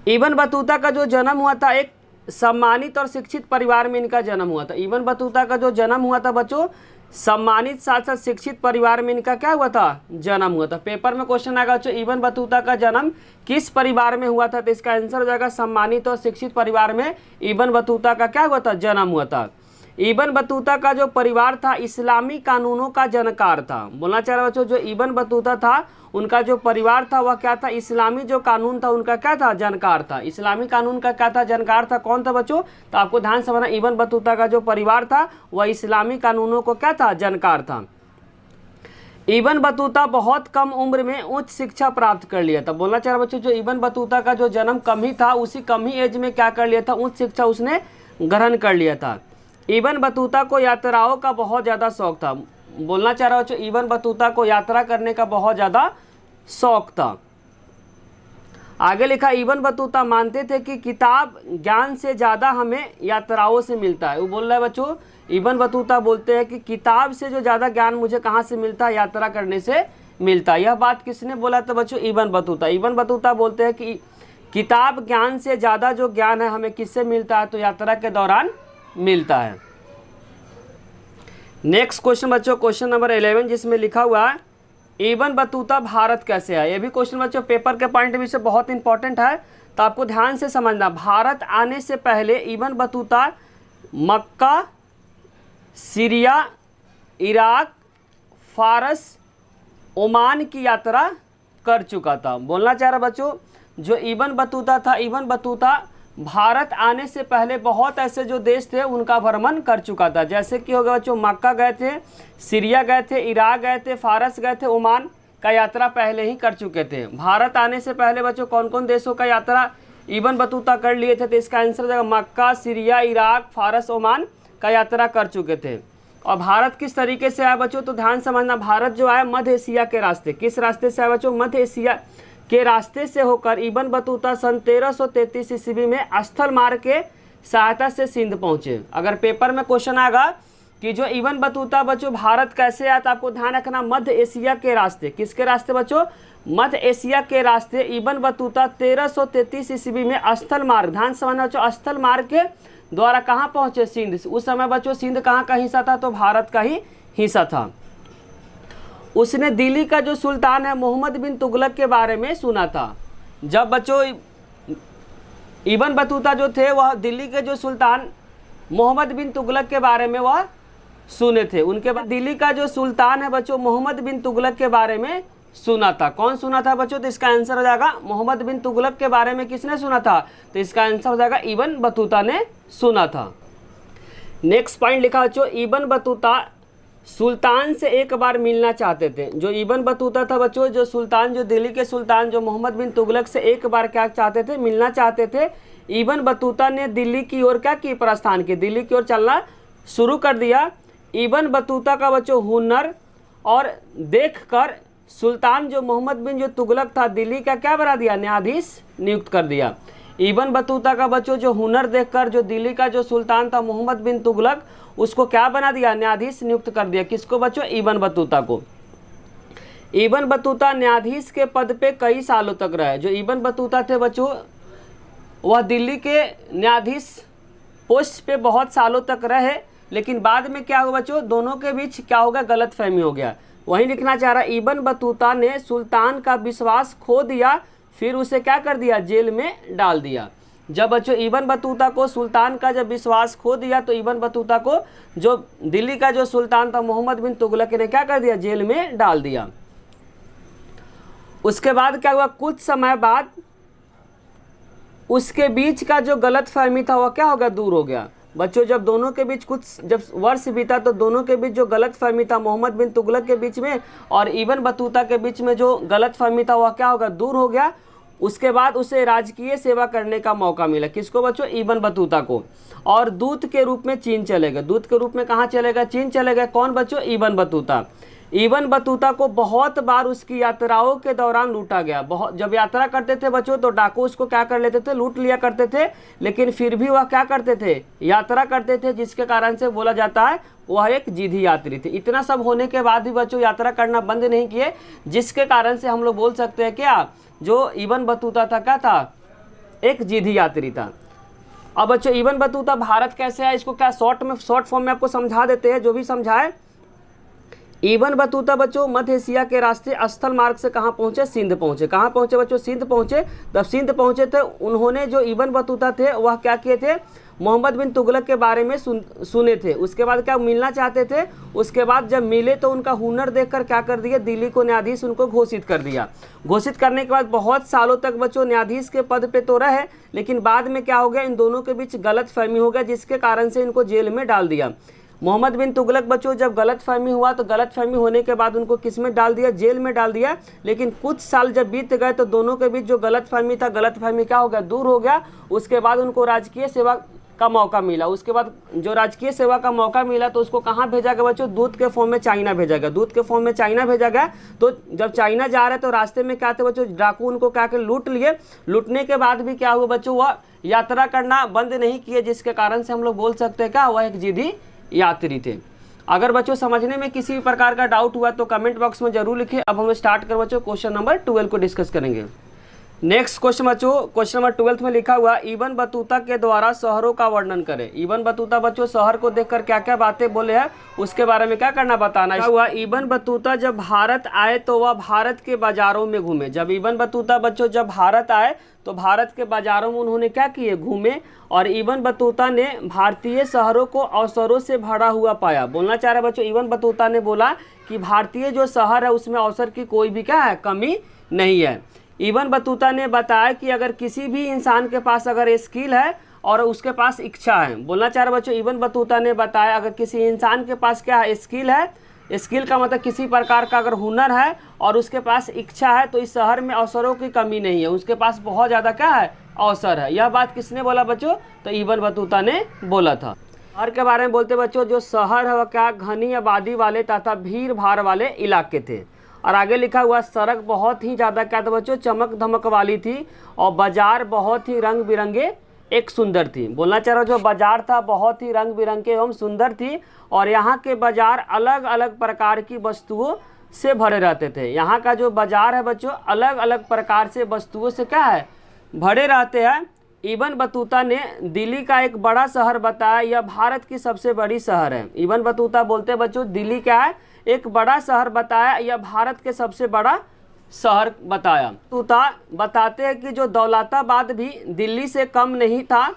इब्न बतूता का जो जन्म हुआ था एक सम्मानित और शिक्षित परिवार में इनका जन्म हुआ था। इब्न बतूता का जो जन्म हुआ था बच्चों सम्मानित साथ साथ शिक्षित परिवार में इनका क्या हुआ था, जन्म हुआ था। पेपर में क्वेश्चन आएगा बच्चों इब्न बतूता का जन्म किस परिवार में हुआ था, तो इसका आंसर हो जाएगा सम्मानित और शिक्षित परिवार में इब्न बतूता का क्या हुआ था, जन्म हुआ था। इब्न बतूता का जो परिवार था इस्लामी कानूनों का जानकार था। बोलना चाह रहा बच्चों जो इब्न बतूता था उनका जो परिवार था वह क्या था, इस्लामी जो कानून था उनका क्या था, जानकार था। इस्लामी कानून का क्या था, जानकार था। कौन था बच्चों, तो आपको ध्यान समझना इब्न बतूता का जो परिवार था वह इस्लामी कानूनों को क्या था, जानकार था। इब्न बतूता बहुत कम उम्र में उच्च शिक्षा प्राप्त कर लिया था। बोलना चाह रहा बच्चों जो इब्न बतूता का जो जन्म कम ही था उसी कम ही एज में क्या कर लिया था, उच्च शिक्षा उसने ग्रहण कर लिया था। इब्न बतूता को यात्राओं का बहुत ज़्यादा शौक था। बोलना चाह रहा हूँ इब्न बतूता को यात्रा करने का बहुत ज़्यादा शौक था। आगे लिखा इब्न बतूता मानते थे कि किताब ज्ञान से ज़्यादा हमें यात्राओं से मिलता है। वो बोल रहा है बच्चों इब्न बतूता बोलते हैं कि किताब से जो ज़्यादा ज्ञान मुझे कहाँ से मिलता है, यात्रा करने से मिलता है। यह बात किसने बोला था बच्चों, इब्न बतूता। इब्न बतूता बोलते हैं कि किताब ज्ञान से ज़्यादा जो ज्ञान है हमें किससे मिलता है, तो यात्रा के दौरान मिलता है। नेक्स्ट क्वेश्चन बच्चों क्वेश्चन नंबर 11 जिसमें लिखा हुआ है इब्न बतूता भारत कैसे आए। ये भी क्वेश्चन बच्चों पेपर के पॉइंट ऑफ व्यू से बहुत इंपॉर्टेंट है, तो आपको ध्यान से समझना। भारत आने से पहले इब्न बतूता मक्का, सीरिया, इराक, फारस, ओमान की यात्रा कर चुका था। बोलना चाह रहा बच्चों जो इब्न बतूता था, इब्न बतूता भारत आने से पहले बहुत ऐसे जो देश थे उनका भ्रमण कर चुका था। जैसे कि हो गया बच्चों मक्का गए थे, सीरिया गए थे, इराक गए थे, फारस गए थे, ओमान का यात्रा पहले ही कर चुके थे। भारत आने से पहले बच्चों कौन कौन देशों का यात्रा इब्न बतूता कर लिए थे, तो इसका आंसर हो जाएगा मक्का, सीरिया, इराक, फारस, ओमान का यात्रा कर चुके थे। और भारत किस तरीके से आया बच्चों, तो ध्यान समझना, भारत जो आया मध्य एशिया के रास्ते। किस रास्ते से आया बच्चों, मध्य एशिया के रास्ते से होकर इब्न बतूता सन 1333 ईस्वी में स्थल मार्ग के सहायता से सिंध पहुंचे। अगर पेपर में क्वेश्चन आएगा कि जो इब्न बतूता बच्चों भारत कैसे आया, तो आपको ध्यान रखना मध्य एशिया के रास्ते। किसके रास्ते बच्चों, मध्य एशिया के रास्ते इब्न बतूता 1333 ईस्वी में स्थल मार्ग, ध्यान समझना बच्चों, स्थल मार्ग के द्वारा कहाँ पहुंचे, सिंध। उस समय बच्चों सिंध कहाँ का हिस्सा था, तो भारत का ही हिस्सा था। उसने दिल्ली का जो सुल्तान है मोहम्मद बिन तुगलक के बारे में सुना था। जब बच्चों इब्न बतूता जो थे वह दिल्ली के जो सुल्तान मोहम्मद बिन तुगलक के बारे में वह सुने थे। उनके बाद दिल्ली का जो सुल्तान है बच्चों मोहम्मद बिन तुगलक के बारे में सुना था। कौन सुना था बच्चों, तो इसका आंसर हो जाएगा मोहम्मद बिन तुगलक के बारे में किसने सुना था, तो इसका आंसर हो जाएगा इब्न बतूता ने सुना था। नेक्स्ट पॉइंट लिखा बच्चों, इब्न बतूता सुल्तान से एक बार मिलना चाहते थे। जो इब्न बतूता था बच्चों, जो सुल्तान, जो दिल्ली के सुल्तान जो मोहम्मद बिन तुगलक से एक बार क्या चाहते थे, मिलना चाहते थे। इब्न बतूता ने दिल्ली की ओर क्या की, प्रस्थान की, दिल्ली की ओर चलना शुरू कर दिया। इब्न बतूता का बच्चों हुनर और देखकर सुल्तान जो मोहम्मद बिन जो तुगलक था दिल्ली का क्या बना दिया, न्यायाधीश नियुक्त कर दिया। इब्न बतूता का बच्चों जो हुनर देखकर जो दिल्ली का जो सुल्तान था मोहम्मद बिन तुगलक, उसको क्या बना दिया, न्यायाधीश नियुक्त कर दिया। किसको बच्चों, इब्न बतूता को। इब्न बतूता न्यायाधीश के पद पे कई सालों तक रहे। जो इब्न बतूता थे बच्चों वह दिल्ली के न्यायाधीश पोस्ट पे बहुत सालों तक रहे, लेकिन बाद में क्या हुआ बच्चों, दोनों के बीच क्या हो गया, गलतफहमी हो गया। वही लिखना चाह रहा, इब्न बतूता ने सुल्तान का विश्वास खो दिया, फिर उसे क्या कर दिया, जेल में डाल दिया। जब बच्चों इब्न बतूता को सुल्तान का जब विश्वास खो दिया, तो इब्न बतूता को जो दिल्ली का जो सुल्तान था मोहम्मद बिन तुगलक ने क्या कर दिया, जेल में डाल दिया। उसके बाद क्या हुआ, कुछ समय बाद उसके बीच का जो गलतफहमी था वह क्या हो गया, दूर हो गया। बच्चों जब दोनों के बीच कुछ जब वर्ष बीता, तो दोनों के बीच जो गलतफहमी था मोहम्मद बिन तुगलक के बीच में और इब्न बतूता के बीच में जो गलतफहमी था वह क्या हो गया, दूर हो गया। उसके बाद उसे राजकीय सेवा करने का मौका मिला। किसको बच्चों, इब्न बतूता को। और दूत के रूप में चीन चले गए। दूत के रूप में कहाँ चले गए, चीन चले गए। कौन बच्चों, इब्न बतूता। इब्न बतूता को बहुत बार उसकी यात्राओं के दौरान लूटा गया। बहुत जब यात्रा करते थे बच्चों तो डाकू उसको क्या कर लेते थे, लूट लिया करते थे, लेकिन फिर भी वह क्या करते थे, यात्रा करते थे, जिसके कारण से बोला जाता है वह एक जिद्दी यात्री थे। इतना सब होने के बाद भी बच्चों यात्रा करना बंद नहीं किए, जिसके कारण से हम लोग बोल सकते हैं क्या, जो इब्न बतूता था क्या था, एक जिद्दी यात्री था। अब बच्चों इब्न बतूता भारत कैसे आया, इसको क्या शॉर्ट फॉर्म में आपको समझा देते हैं, जो भी समझाए। इब्न बतूता बच्चों मध्य एशिया के रास्ते स्थल मार्ग से कहाँ पहुँचे, सिंध पहुँचे। कहाँ पहुँचे बच्चों, सिंध पहुँचे। जब सिंध पहुँचे थे उन्होंने जो इब्न बतूता थे वह क्या किए थे, मोहम्मद बिन तुगलक के बारे में सुने थे। उसके बाद क्या मिलना चाहते थे। उसके बाद जब मिले तो उनका हुनर देखकर क्या कर दिया, दिल्ली को न्यायाधीश उनको घोषित कर दिया। घोषित करने के बाद बहुत सालों तक बच्चों न्यायाधीश के पद पे तो रहे, लेकिन बाद में क्या हो गया, इन दोनों के बीच गलतफहमी हो गया, जिसके कारण से इनको जेल में डाल दिया। मोहम्मद बिन तुगलक बच्चों जब गलतफहमी हुआ तो गलतफहमी होने के बाद उनको किस में डाल दिया, जेल में डाल दिया। लेकिन कुछ साल जब बीत गए तो दोनों के बीच जो गलतफहमी था, गलतफहमी क्या हो गया, दूर हो गया। उसके बाद उनको राजकीय सेवा का मौका मिला। उसके बाद जो राजकीय सेवा का मौका मिला तो उसको कहाँ भेजा गया बच्चों, दूत के फॉर्म में चाइना भेजा गया। दूत के फॉर्म में चाइना भेजा गया। तो जब चाइना जा रहे तो रास्ते में क्या थे बच्चों, डाकू उनको क्या कर लूट लिए। लूटने के बाद भी क्या हुआ बच्चों, वह यात्रा करना बंद नहीं किए, जिसके कारण से हम लोग बोल सकते हैं क्या, वह एक जिद्दी यात्री थे। अगर बच्चों समझने में किसी भी प्रकार का डाउट हुआ तो कमेंट बॉक्स में जरूर लिखिए। अब हम स्टार्ट कर बच्चों क्वेश्चन नंबर 12 को डिस्कस करेंगे। नेक्स्ट क्वेश्चन बच्चों, क्वेश्चन नंबर 12 में लिखा हुआ, इब्न बतूता के द्वारा शहरों का वर्णन करें। इब्न बतूता बच्चों शहर को देखकर क्या क्या बातें बोले हैं उसके बारे में क्या करना, बताना हुआ। इब्न बतूता जब भारत आए तो वह भारत के बाजारों में घूमे। जब इब्न बतूता बच्चों जब भारत आए तो भारत के बाजारों में उन्होंने क्या किए, घूमे। और इब्न बतूता ने भारतीय शहरों को अवसरों से भरा हुआ पाया। बोलना चाह रहे बच्चों, इब्न बतूता ने बोला कि भारतीय जो शहर है उसमें अवसर की कोई भी क्या है, कमी नहीं है। इब्न बतूता ने बताया कि अगर किसी भी इंसान के पास अगर स्किल है और उसके पास इच्छा है, बोलना चाह रहे बच्चों, इब्न बतूता ने बताया अगर किसी इंसान के पास क्या है, स्किल है, स्किल का मतलब किसी प्रकार का अगर हुनर है और उसके पास इच्छा है तो इस शहर में अवसरों की कमी नहीं है। उसके पास बहुत ज़्यादा क्या है, अवसर है। यह बात किसने बोला बच्चों? तो इब्न बतूता ने बोला था। शहर के बारे में बोलते बच्चों, जो शहर है वह क्या घनी आबादी वाले तथा भीड़ भाड़ वाले इलाके थे। और आगे लिखा हुआ सड़क बहुत ही ज़्यादा क्या था बच्चों? चमक धमक वाली थी और बाजार बहुत ही रंग बिरंगे एक सुंदर थी। बोलना चाह रहा हूँ जो बाजार था बहुत ही रंग बिरंगे एवं सुंदर थी और यहाँ के बाजार अलग अलग प्रकार की वस्तुओं से भरे रहते थे। यहाँ का जो बाजार है बच्चों अलग अलग प्रकार से वस्तुओं से क्या है? भरे रहते हैं। इब्न बतूता ने दिल्ली का एक बड़ा शहर बताया, यह भारत की सबसे बड़ी शहर है। इब्न बतूता बोलते हैं बच्चों दिल्ली क्या है? एक बड़ा शहर बताया, यह भारत के सबसे बड़ा शहर बताया। बतूता बताते हैं कि जो दौलताबाद भी दिल्ली से कम नहीं था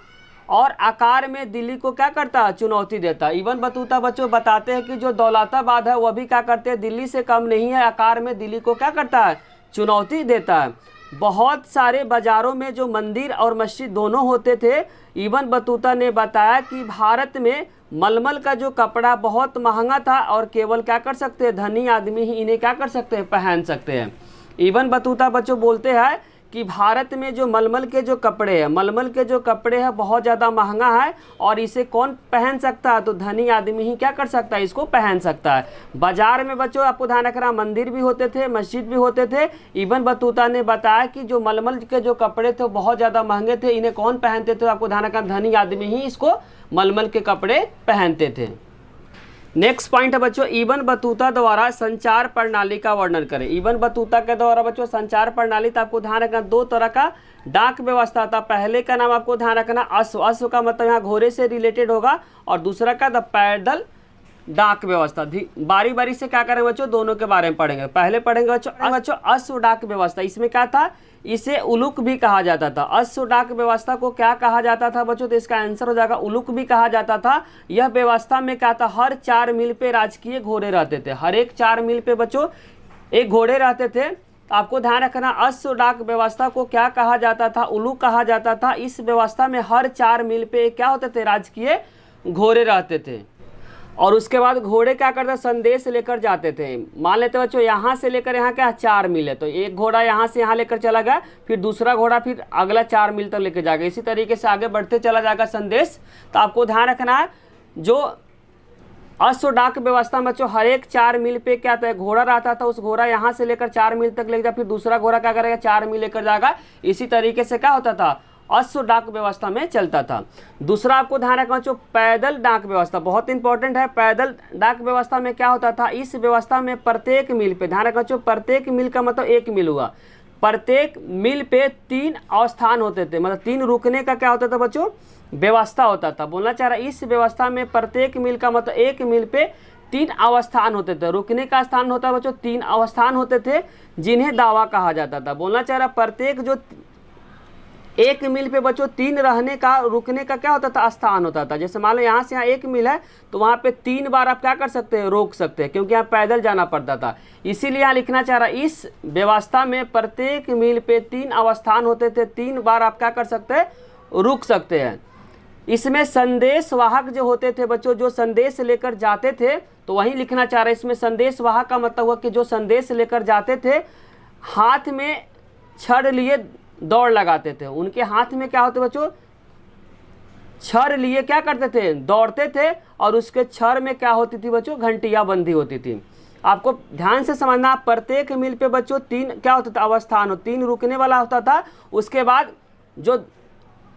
और आकार में दिल्ली को क्या करता है? चुनौती देता। इब्न बतूता बच्चों बताते हैं कि जो दौलताबाद है वह भी क्या करते हैं? दिल्ली से कम नहीं है, आकार में दिल्ली को क्या करता है? चुनौती देता है। बहुत सारे बाज़ारों में जो मंदिर और मस्जिद दोनों होते थे, इब्न बतूता ने बताया कि भारत में मलमल का जो कपड़ा बहुत महंगा था और केवल क्या कर सकते हैं? धनी आदमी ही इन्हें क्या कर सकते हैं? पहन सकते हैं। इब्न बतूता बच्चों बोलते हैं कि भारत में जो मलमल के जो कपड़े हैं, मलमल के जो कपड़े हैं बहुत ज़्यादा महंगा है और इसे कौन पहन सकता है? तो धनी आदमी ही क्या कर सकता है? इसको पहन सकता है। बाजार में बच्चों आपको ध्यान रखना मंदिर भी होते थे, मस्जिद भी होते थे। इब्न बतूता ने बताया कि जो मलमल के जो कपड़े थे बहुत ज़्यादा महंगे थे, इन्हें कौन पहनते थे? आपको ध्यान रखना धनी आदमी ही इसको मलमल के कपड़े पहनते थे। नेक्स्ट पॉइंट है बच्चों इब्न बतूता द्वारा संचार प्रणाली का वर्णन करें। इब्न बतूता के द्वारा बच्चों संचार प्रणाली, तो आपको ध्यान रखना दो तरह का डाक व्यवस्था था। पहले का नाम आपको ध्यान रखना अश्व, अश्व का मतलब यहाँ घोड़े से रिलेटेड होगा और दूसरा का द पैदल डाक व्यवस्था। बारी बारी से क्या करेंगे बच्चों? दोनों के बारे में पढ़ेंगे। पहले पढ़ेंगे बच्चों अश्व डाक व्यवस्था। इसमें क्या था? इसे उलुक भी कहा जाता था। अश्व डाक व्यवस्था को क्या कहा जाता था बच्चों? तो इसका आंसर हो जाएगा उलुक भी कहा जाता था। यह व्यवस्था में क्या था? हर 4 मील पे राजकीय घोड़े रहते थे। हर एक 4 मील पे बच्चों एक घोड़े रहते थे। आपको ध्यान रखना अश्व डाक व्यवस्था को क्या कहा जाता था? उलुक कहा जाता था। इस व्यवस्था में हर 4 मील पे क्या होते थे? राजकीय घोड़े रहते थे। और उसके बाद घोड़े क्या करते? संदेश लेकर जाते थे। मान लेते बच्चों यहाँ से लेकर यहाँ क्या 4 मील है, तो एक घोड़ा यहाँ से यहाँ लेकर चला गया, फिर दूसरा घोड़ा फिर अगला 4 मील तक लेकर जाएगा। इसी तरीके से आगे बढ़ते चला जाएगा संदेश। तो आपको ध्यान रखना है जो अश्व डाक व्यवस्था में बच्चों हर एक 4 मील पे क्या था? घोड़ा रहता था। उस घोड़ा यहाँ से लेकर 4 मील तक लेकर जाए, फिर दूसरा घोड़ा क्या करेगा? 4 मील लेकर जाएगा। इसी तरीके से क्या होता था? अश्व डाक व्यवस्था में चलता था। दूसरा आपको ध्यान रखना बच्चों पैदल डाक व्यवस्था, बहुत इंपॉर्टेंट है। पैदल डाक व्यवस्था में क्या होता था? इस व्यवस्था में प्रत्येक मील पे, ध्यान रखना बच्चों प्रत्येक मील का मतलब 1 मील हुआ, प्रत्येक मील पे 3 अवस्थान होते थे। मतलब 3 रुकने का क्या होता था बच्चों? व्यवस्था होता था। बोलना चाह रहा इस व्यवस्था में प्रत्येक मील का मतलब 1 मील पे 3 अवस्थान होते थे। रुकने का स्थान होता है बच्चों 3 अवस्थान होते थे जिन्हें दावा कहा जाता था। बोलना चाह रहा प्रत्येक जो 1 मील पे बच्चों 3 रहने का रुकने का क्या होता था? स्थान होता था। जैसे मान लो यहाँ से यहाँ 1 मील है तो वहाँ पे 3 बार आप क्या कर सकते हैं? रोक सकते हैं, क्योंकि यहाँ पैदल जाना पड़ता था। इसीलिए यहाँ लिखना चाह रहा इस व्यवस्था में प्रत्येक मील पे 3 अवस्थान होते थे, 3 बार आप क्या कर सकते हैं? रुक सकते हैं। इसमें संदेश वाहक जो होते थे बच्चों, जो संदेश लेकर जाते थे, तो वहीं लिखना चाह रहा है इसमें संदेश वाहक का मतलब हुआ कि जो संदेश लेकर जाते थे हाथ में छड़ लिए दौड़ लगाते थे। उनके हाथ में क्या होते बच्चों? छड़ लिए क्या करते थे? दौड़ते थे। और उसके छड़ में क्या होती थी बच्चों? घंटियां बंधी होती थी। आपको ध्यान से समझना प्रत्येक मील पे बच्चों 3 क्या होता था? अवस्थान हो, 3 रुकने वाला होता था। उसके बाद जो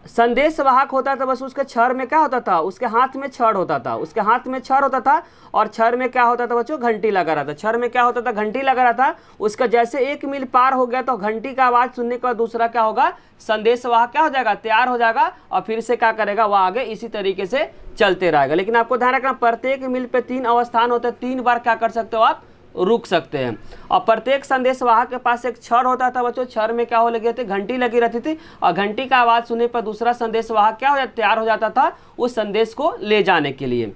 संदेश वाहक होता था बस उसके छड़ में क्या होता था? उसके हाथ में छड़ होता था, उसके हाथ में छड़ होता था और छड़ में क्या होता था बच्चों? घंटी लगा रहा था। छड़ में क्या होता था? घंटी लगा रहा था। उसका जैसे 1 मील पार हो गया तो घंटी का आवाज़ सुनने के बाद दूसरा क्या होगा? संदेश वाहक क्या हो जाएगा? तैयार हो जाएगा और फिर से क्या करेगा? वह आगे इसी तरीके से चलते रहेगा। लेकिन आपको ध्यान रखना प्रत्येक मील पे 3 अवस्थान होते हैं, 3 बार क्या कर सकते हो आप? रुक सकते हैं। और प्रत्येक संदेश वाहक के पास एक छड़ होता था बच्चों। छड़ में क्या हो लगे थे? घंटी लगी रहती थी और घंटी का आवाज़ सुनने पर दूसरा संदेश वाहक क्या हो जाता? तैयार हो जाता था उस संदेश को ले जाने के लिए।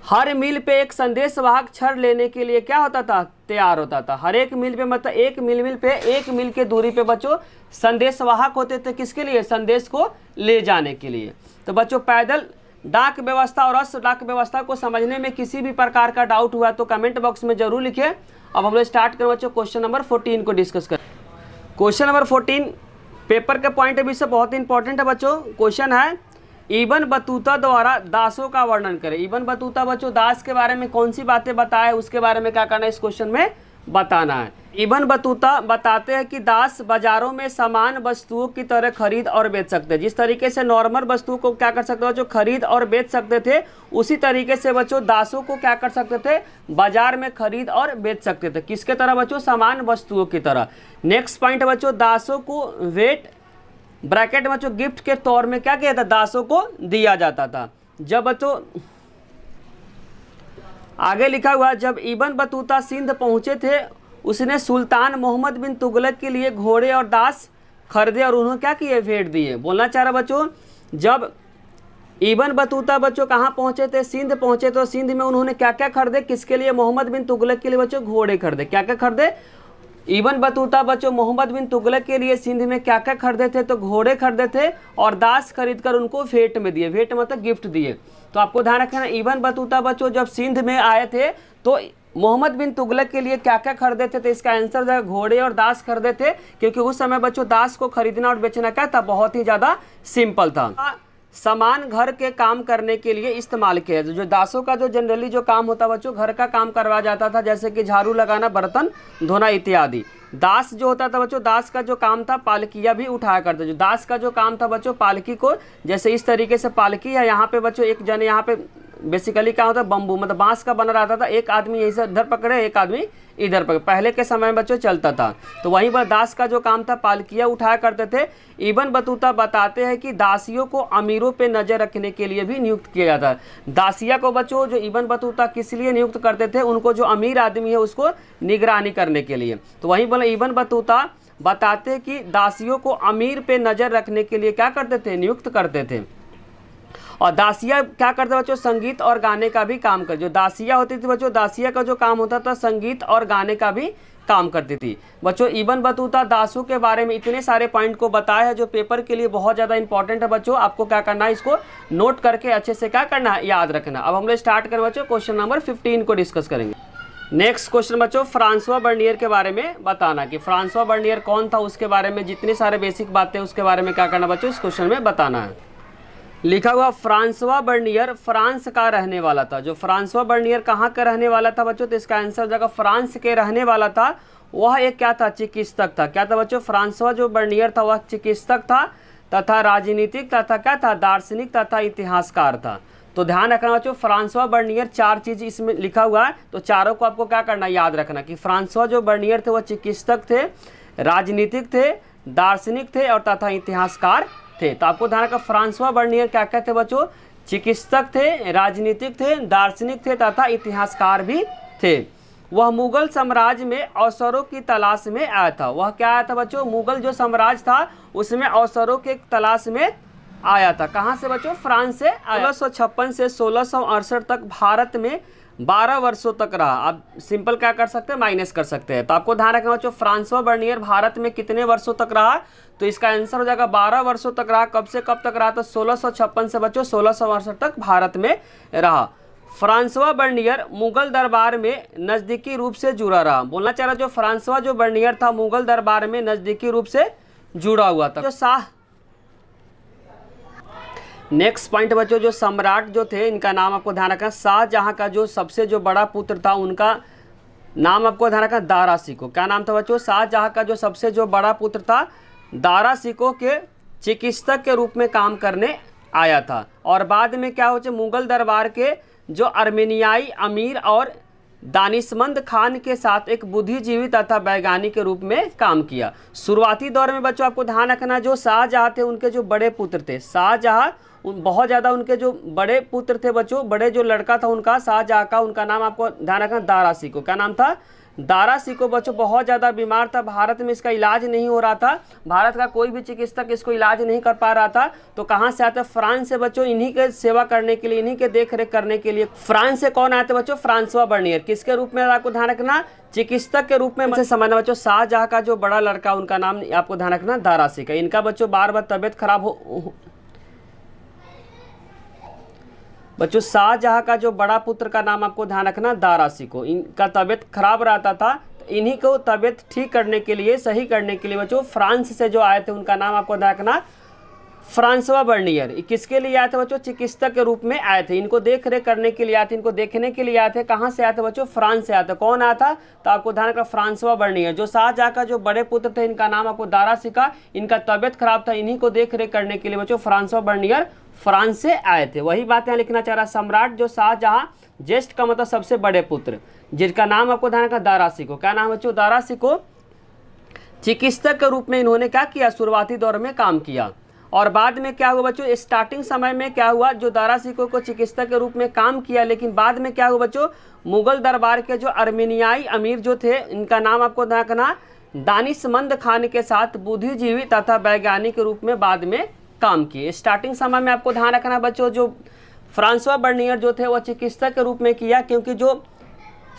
हर मील पे एक संदेश वाहक छड़ लेने के लिए क्या होता था? तैयार होता था। हर एक मील पे मतलब 1 मील पे 1 मील के दूरी पे बच्चों संदेश वाहक होते थे। किसके लिए? संदेश को ले जाने के लिए। तो बच्चों पैदल डाक व्यवस्था और अश्व डाक व्यवस्था को समझने में किसी भी प्रकार का डाउट हुआ तो कमेंट बॉक्स में जरूर लिखिए। अब हम लोग स्टार्ट करें बच्चों क्वेश्चन नंबर 14 को डिस्कस करें। क्वेश्चन नंबर 14 पेपर के पॉइंट ऑफ व्यू से बहुत इंपॉर्टेंट है बच्चों। क्वेश्चन है इब्न बतूता द्वारा दासों का वर्णन करें। इब्न बतूता बच्चों दास के बारे में कौन सी बातें बताए, उसके बारे में क्या करना है इस क्वेश्चन में बताना है। इब्न बतूता बताते हैं कि दास बाजारों में समान वस्तुओं की तरह खरीद और बेच सकते हैं। जिस तरीके से नॉर्मल वस्तुओं को क्या कर सकते हो जो खरीद और बेच सकते थे, उसी तरीके से बच्चों दासों को क्या कर सकते थे, बाजार में खरीद और बेच सकते थे। किसके तरह बच्चों, समान वस्तुओं की तरह। नेक्स्ट पॉइंट बच्चों, दासों को वेट ब्रैकेट में बच्चों गिफ्ट के तौर में क्या किया था, दासों को दिया जाता था। जब बच्चों आगे लिखा हुआ, जब इब्न बतूता सिंध पहुंचे थे उसने सुल्तान मोहम्मद बिन तुगलक के लिए घोड़े और दास खरीदे और उन्होंने क्या किए, भेंट दिए। बोलना चाह रहा बच्चों, जब इब्न बतूता बच्चों कहाँ पहुंचे थे, सिंध पहुंचे तो सिंध में उन्होंने क्या क्या खरीदे, किसके लिए, मोहम्मद बिन तुगलक के लिए बच्चों घोड़े खरीदे। क्या क्या खरीदे, इब्न बतूता बच्चों मोहम्मद बिन तुगलक के लिए सिंध में क्या क्या खरीदे थे, तो घोड़े खरीदे थे और दास खरीद कर उनको भेंट में दिए। भेंट मतलब गिफ्ट दिए। तो आपको ध्यान रखना, इब्न बतूता बच्चों जब सिंध में आए थे तो मोहम्मद बिन तुगलक के लिए क्या क्या खरीदे थे, तो इसका आंसर जो है घोड़े और दास खरीदे थे, क्योंकि उस समय बच्चों दास को खरीदना और बेचना क्या था, बहुत ही ज़्यादा सिंपल था। सामान घर के काम करने के लिए इस्तेमाल किया। जो दासों का जो जनरली जो काम होता बच्चों, घर का काम करवाया जाता था, जैसे कि झाड़ू लगाना, बर्तन धोना इत्यादि। दास जो होता था बच्चों, दास का जो काम था पालकियाँ भी उठाया करते। जो दास का जो काम था बच्चों, पालकी को, जैसे इस तरीके से पालकी है, यहाँ पे बच्चों एक जन यहाँ पे बेसिकली क्या होता है, बम्बू मतलब बांस का बना रहता था, एक आदमी यहीं से इधर पकड़े, एक आदमी इधर पकड़े, पहले के समय में बच्चों चलता था। तो वहीं पर दास का जो काम था पालकियाँ उठाया करते थे। इब्न बतूता बताते हैं कि दासियों को अमीरों पे नज़र रखने के लिए भी नियुक्त किया जाता है। दासिया को बच्चों जो इब्न बतूता किस लिए नियुक्त करते थे, उनको जो अमीर आदमी है उसको निगरानी करने के लिए। तो वहीं बोले इब्न बतूता बताते हैं कि दासियों को अमीर पे नज़र रखने के लिए क्या करते थे, नियुक्त करते थे। और दासिया क्या करते बच्चों, संगीत और गाने का भी काम कर। जो दासिया होती थी बच्चों, दासिया का जो काम होता था संगीत और गाने का भी काम करती थी। बच्चों इब्न बतूता दासों के बारे में इतने सारे पॉइंट को बताया है जो पेपर के लिए बहुत ज़्यादा इंपॉर्टेंट है बच्चों। आपको क्या करना है, इसको नोट करके अच्छे से क्या करना है, याद रखना। अब हम लोग स्टार्ट करें बच्चों, क्वेश्चन नंबर 15 को डिस्कस करेंगे। नेक्स्ट क्वेश्चन बच्चों, फ्रांसवा बर्नियर के बारे में बताना कि फ्रांसवा बर्नियर कौन था, उसके बारे में जितनी सारे बेसिक बातें उसके बारे में क्या करना बच्चों, इस क्वेश्चन में बताना है। लिखा हुआ फ्रांसवा बर्नियर फ्रांस का रहने वाला था। जो फ्रांसवा बर्नियर कहाँ का रहने वाला था बच्चों, तो इसका आंसर जगह फ्रांस के रहने वाला था। वह एक क्या था, चिकित्सक था। क्या था बच्चों, फ्रांसवा जो बर्नियर था वह चिकित्सक था तथा राजनीतिक तथा क्या था, दार्शनिक तथा इतिहासकार था। तो ध्यान रखना बच्चों, फ्रांसवा बर्नियर चार चीज़ इसमें लिखा हुआ है, तो चारों को आपको क्या करना, याद रखना कि फ्रांसवा जो बर्नियर थे वह चिकित्सक थे, राजनीतिक थे, दार्शनिक थे और तथा इतिहासकार थे। तो आपको ध्यान रखना फ्रांसवा बर्नियर क्या क्या थे बच्चों, चिकित्सक थे, राजनीतिक थे, दार्शनिक थे तथा इतिहासकार भी थे। वह मुगल साम्राज्य में अवसरों की तलाश में आया था। वह क्या आया था बच्चों, मुगल जो साम्राज्य था उसमें अवसरों के तलाश में आया था। कहाँ से बच्चों, फ्रांस से। 1656 से 1668 तक भारत में 12 वर्षों तक रहा। आप सिंपल क्या कर सकते हैं, माइनस कर सकते हैं। तो आपको ध्यान रखना बच्चों, फ्रांसवा बर्नियर भारत में कितने वर्षों तक रहा, तो इसका आंसर हो जाएगा 12 वर्षों तक रहा। कब से कब तक रहा, तो 1656 से बच्चों 1668 तक भारत में रहा। फ्रांसवा बर्नियर मुगल दरबार में नज़दीकी रूप से जुड़ा रहा। बोलना चाह रहा जो फ्रांसवा जो बर्नियर था मुगल दरबार में नज़दीकी रूप से जुड़ा हुआ था। जो शाह नेक्स्ट पॉइंट बच्चों, जो सम्राट जो थे इनका नाम आपको ध्यान रखना, शाहजहां का जो सबसे जो बड़ा पुत्र था उनका नाम आपको ध्यान रखना, दारा शिकोह। क्या नाम था बच्चों, शाहजहां का जो सबसे जो बड़ा पुत्र था दारा शिकोह के चिकित्सक के रूप में काम करने आया था। और बाद में क्या हो, मुगल दरबार के जो अर्मेनियाई अमीर और दानिशमंद खान के साथ एक बुद्धिजीवी तथा वैज्ञानिक के रूप में काम किया। शुरुआती दौर में बच्चों आपको ध्यान रखना, जो शाहजहां थे उनके जो बड़े पुत्र थे, शाहजहां बहुत ज़्यादा उनके जो बड़े पुत्र थे बच्चों, बड़े जो लड़का था उनका शाहजहां का, उनका नाम आपको ध्यान रखना दारा शिकोह। क्या नाम था, दारा शिकोह। बच्चों बहुत ज़्यादा बीमार था, भारत में इसका इलाज नहीं हो रहा था, भारत का कोई भी चिकित्सक इसको इलाज नहीं कर पा रहा था। तो कहाँ से आते, फ्रांस से बच्चों, इन्हीं के सेवा करने के लिए, इन्हीं के देख रेख करने के लिए फ्रांस से कौन आते बच्चों, फ्रांसवा बर्नियर। किसके रूप में आपको ध्यान रखना, चिकित्सक के रूप में समझना बच्चों। शाहजहां का जो बड़ा लड़का उनका नाम आपको ध्यान रखना दारा शिकोह। इनका बच्चों बार बार तबियत खराब हो बच्चों, शाहजहां का जो बड़ा पुत्र का नाम आपको ध्यान रखना दारा शिकोह। इनका तबियत खराब रहता था, इन्हीं को तबीयत ठीक करने के लिए, सही करने के लिए बच्चों फ्रांस से जो आए थे उनका नाम आपको ध्यान रखना फ्रांसवा बर्नियर। किसके लिए आए थे बच्चों? चिकित्सक के रूप में आए थे। इनको देख रेख करने के लिए आए थे, इनको देखने के लिए आए थे। कहाँ से आए थे बच्चों? फ्रांस से आए थे। कौन आया था? तो आपको ध्यान रखना फ्रांसवा बर्नियर। जो शाहजहाँ का जो बड़े पुत्र थे इनका नाम आपको दारा सिका, इनका तबियत खराब था, इन्हीं को देख रेख करने के लिए बच्चों फ्रांसवा बर्नियर फ्रांस से आए थे। वही बात यहाँ लिखना चाह रहा, सम्राट जो शाहजहाँ, ज्येष्ठ का मतलब सबसे बड़े पुत्र, जिसका नाम आपको ध्यान रखना दारा सिको। क्या नाम बच्चों? दारा सिको। चिकित्सक के रूप में इन्होंने क्या किया? शुरुआती दौर में काम किया। और बाद में क्या हुआ बच्चों? स्टार्टिंग समय में क्या हुआ? जो दारा सिको को चिकित्सक के रूप में काम किया, लेकिन बाद में क्या हुआ बच्चों? मुगल दरबार के जो अर्मेनियाई अमीर जो थे, इनका नाम आपको ध्यान रखना दानिशमंद खान के साथ बुद्धिजीवी तथा वैज्ञानिक के रूप में बाद में काम किए। स्टार्टिंग समय में आपको ध्यान रखना बच्चों, जो फ्रांसवा बर्नियर जो थे वो चिकित्सक के रूप में किया, क्योंकि जो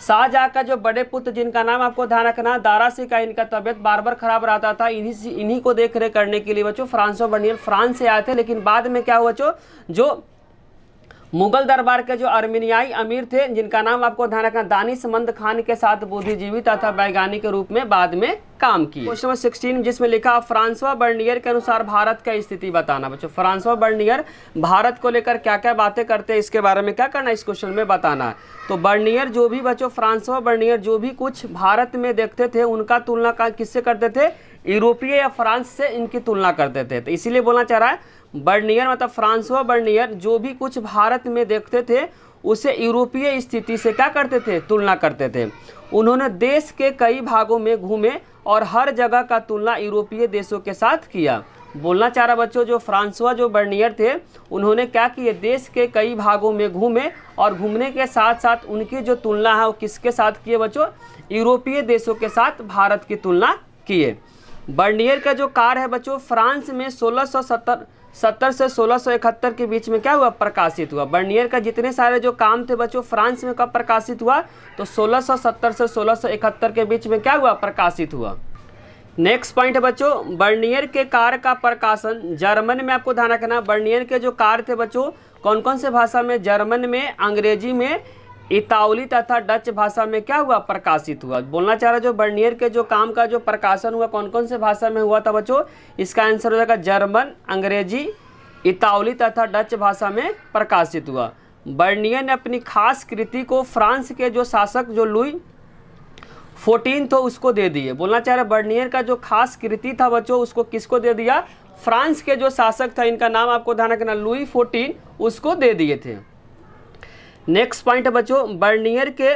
शाहजहाँ का जो बड़े पुत्र जिनका नाम आपको ध्यान रखना दारा सिका, इनका तबियत बार बार खराब रहता था। इन्हीं को देख रेख करने के लिए बच्चों फ्रांसवा बर्नियर फ्रांस से आए थे। लेकिन बाद में क्या हुआ बच्चों? जो मुगल दरबार के जो अर्मेनियाई अमीर थे, जिनका नाम आपको ध्यान रखना दानिशमंद खान के साथ बुद्धिजीवी तथा वैज्ञानिक के रूप में बाद में काम किए। क्वेश्चन नंबर 16 जिसमें लिखा फ्रांसवा बर्नियर के अनुसार भारत का स्थिति बताना। बच्चों फ्रांसवा बर्नियर भारत को लेकर क्या क्या बातें करते हैं, इसके बारे में क्या करना, इस क्वेश्चन में बताना है। तो बर्नियर जो भी बच्चों फ्रांसवा बर्नियर जो भी कुछ भारत में देखते थे, उनका तुलना किससे करते थे? यूरोपीय या फ्रांस से इनकी तुलना करते थे। तो इसीलिए बोलना चाह रहा है बर्नियर मतलब फ्रांसवा बर्नियर जो भी कुछ भारत में देखते थे उसे यूरोपीय स्थिति से क्या करते थे? तुलना करते थे। उन्होंने देश के कई भागों में घूमे और हर जगह का तुलना यूरोपीय देशों के साथ किया। बोलना चाह रहा बच्चों, जो फ्रांसवा जो बर्नियर थे उन्होंने क्या किए? देश के कई भागों में घूमे और घूमने के साथ साथ उनकी जो तुलना है वो किसके साथ किए बच्चों? यूरोपीय देशों के साथ भारत की तुलना किए। बर्नियर का जो कार्य है बच्चों फ्रांस में 1670 से 1671 के बीच में क्या हुआ? प्रकाशित हुआ। बर्नियर का जितने सारे जो काम थे बच्चों फ्रांस में कब प्रकाशित हुआ? तो 1670 से 1671 के बीच में क्या हुआ? प्रकाशित हुआ। नेक्स्ट पॉइंट है बच्चों, बर्नियर के कार्य का प्रकाशन जर्मन में आपको ध्यान रखना। बर्नियर के जो कार्य थे बच्चों कौन कौन से भाषा में? जर्मन में, अंग्रेजी में, इतावली तथा डच भाषा में क्या हुआ? प्रकाशित हुआ। बोलना चाह रहा जो बर्नियर के जो काम का जो प्रकाशन हुआ कौन कौन से भाषा में हुआ था बच्चों? इसका आंसर हो जाएगा जर्मन, अंग्रेजी, इतावली तथा डच भाषा में प्रकाशित हुआ। बर्नियर ने अपनी खास कृति को फ्रांस के जो शासक जो लुई 14 तो उसको दे दिए। बोलना चाह रहा बर्नियर का जो खास कृति था बच्चों उसको किसको दे दिया? फ्रांस के जो शासक था, इनका नाम आपको ध्यान रखना लुई 14, उसको दे दिए थे। नेक्स्ट पॉइंट है बच्चों, बर्नियर के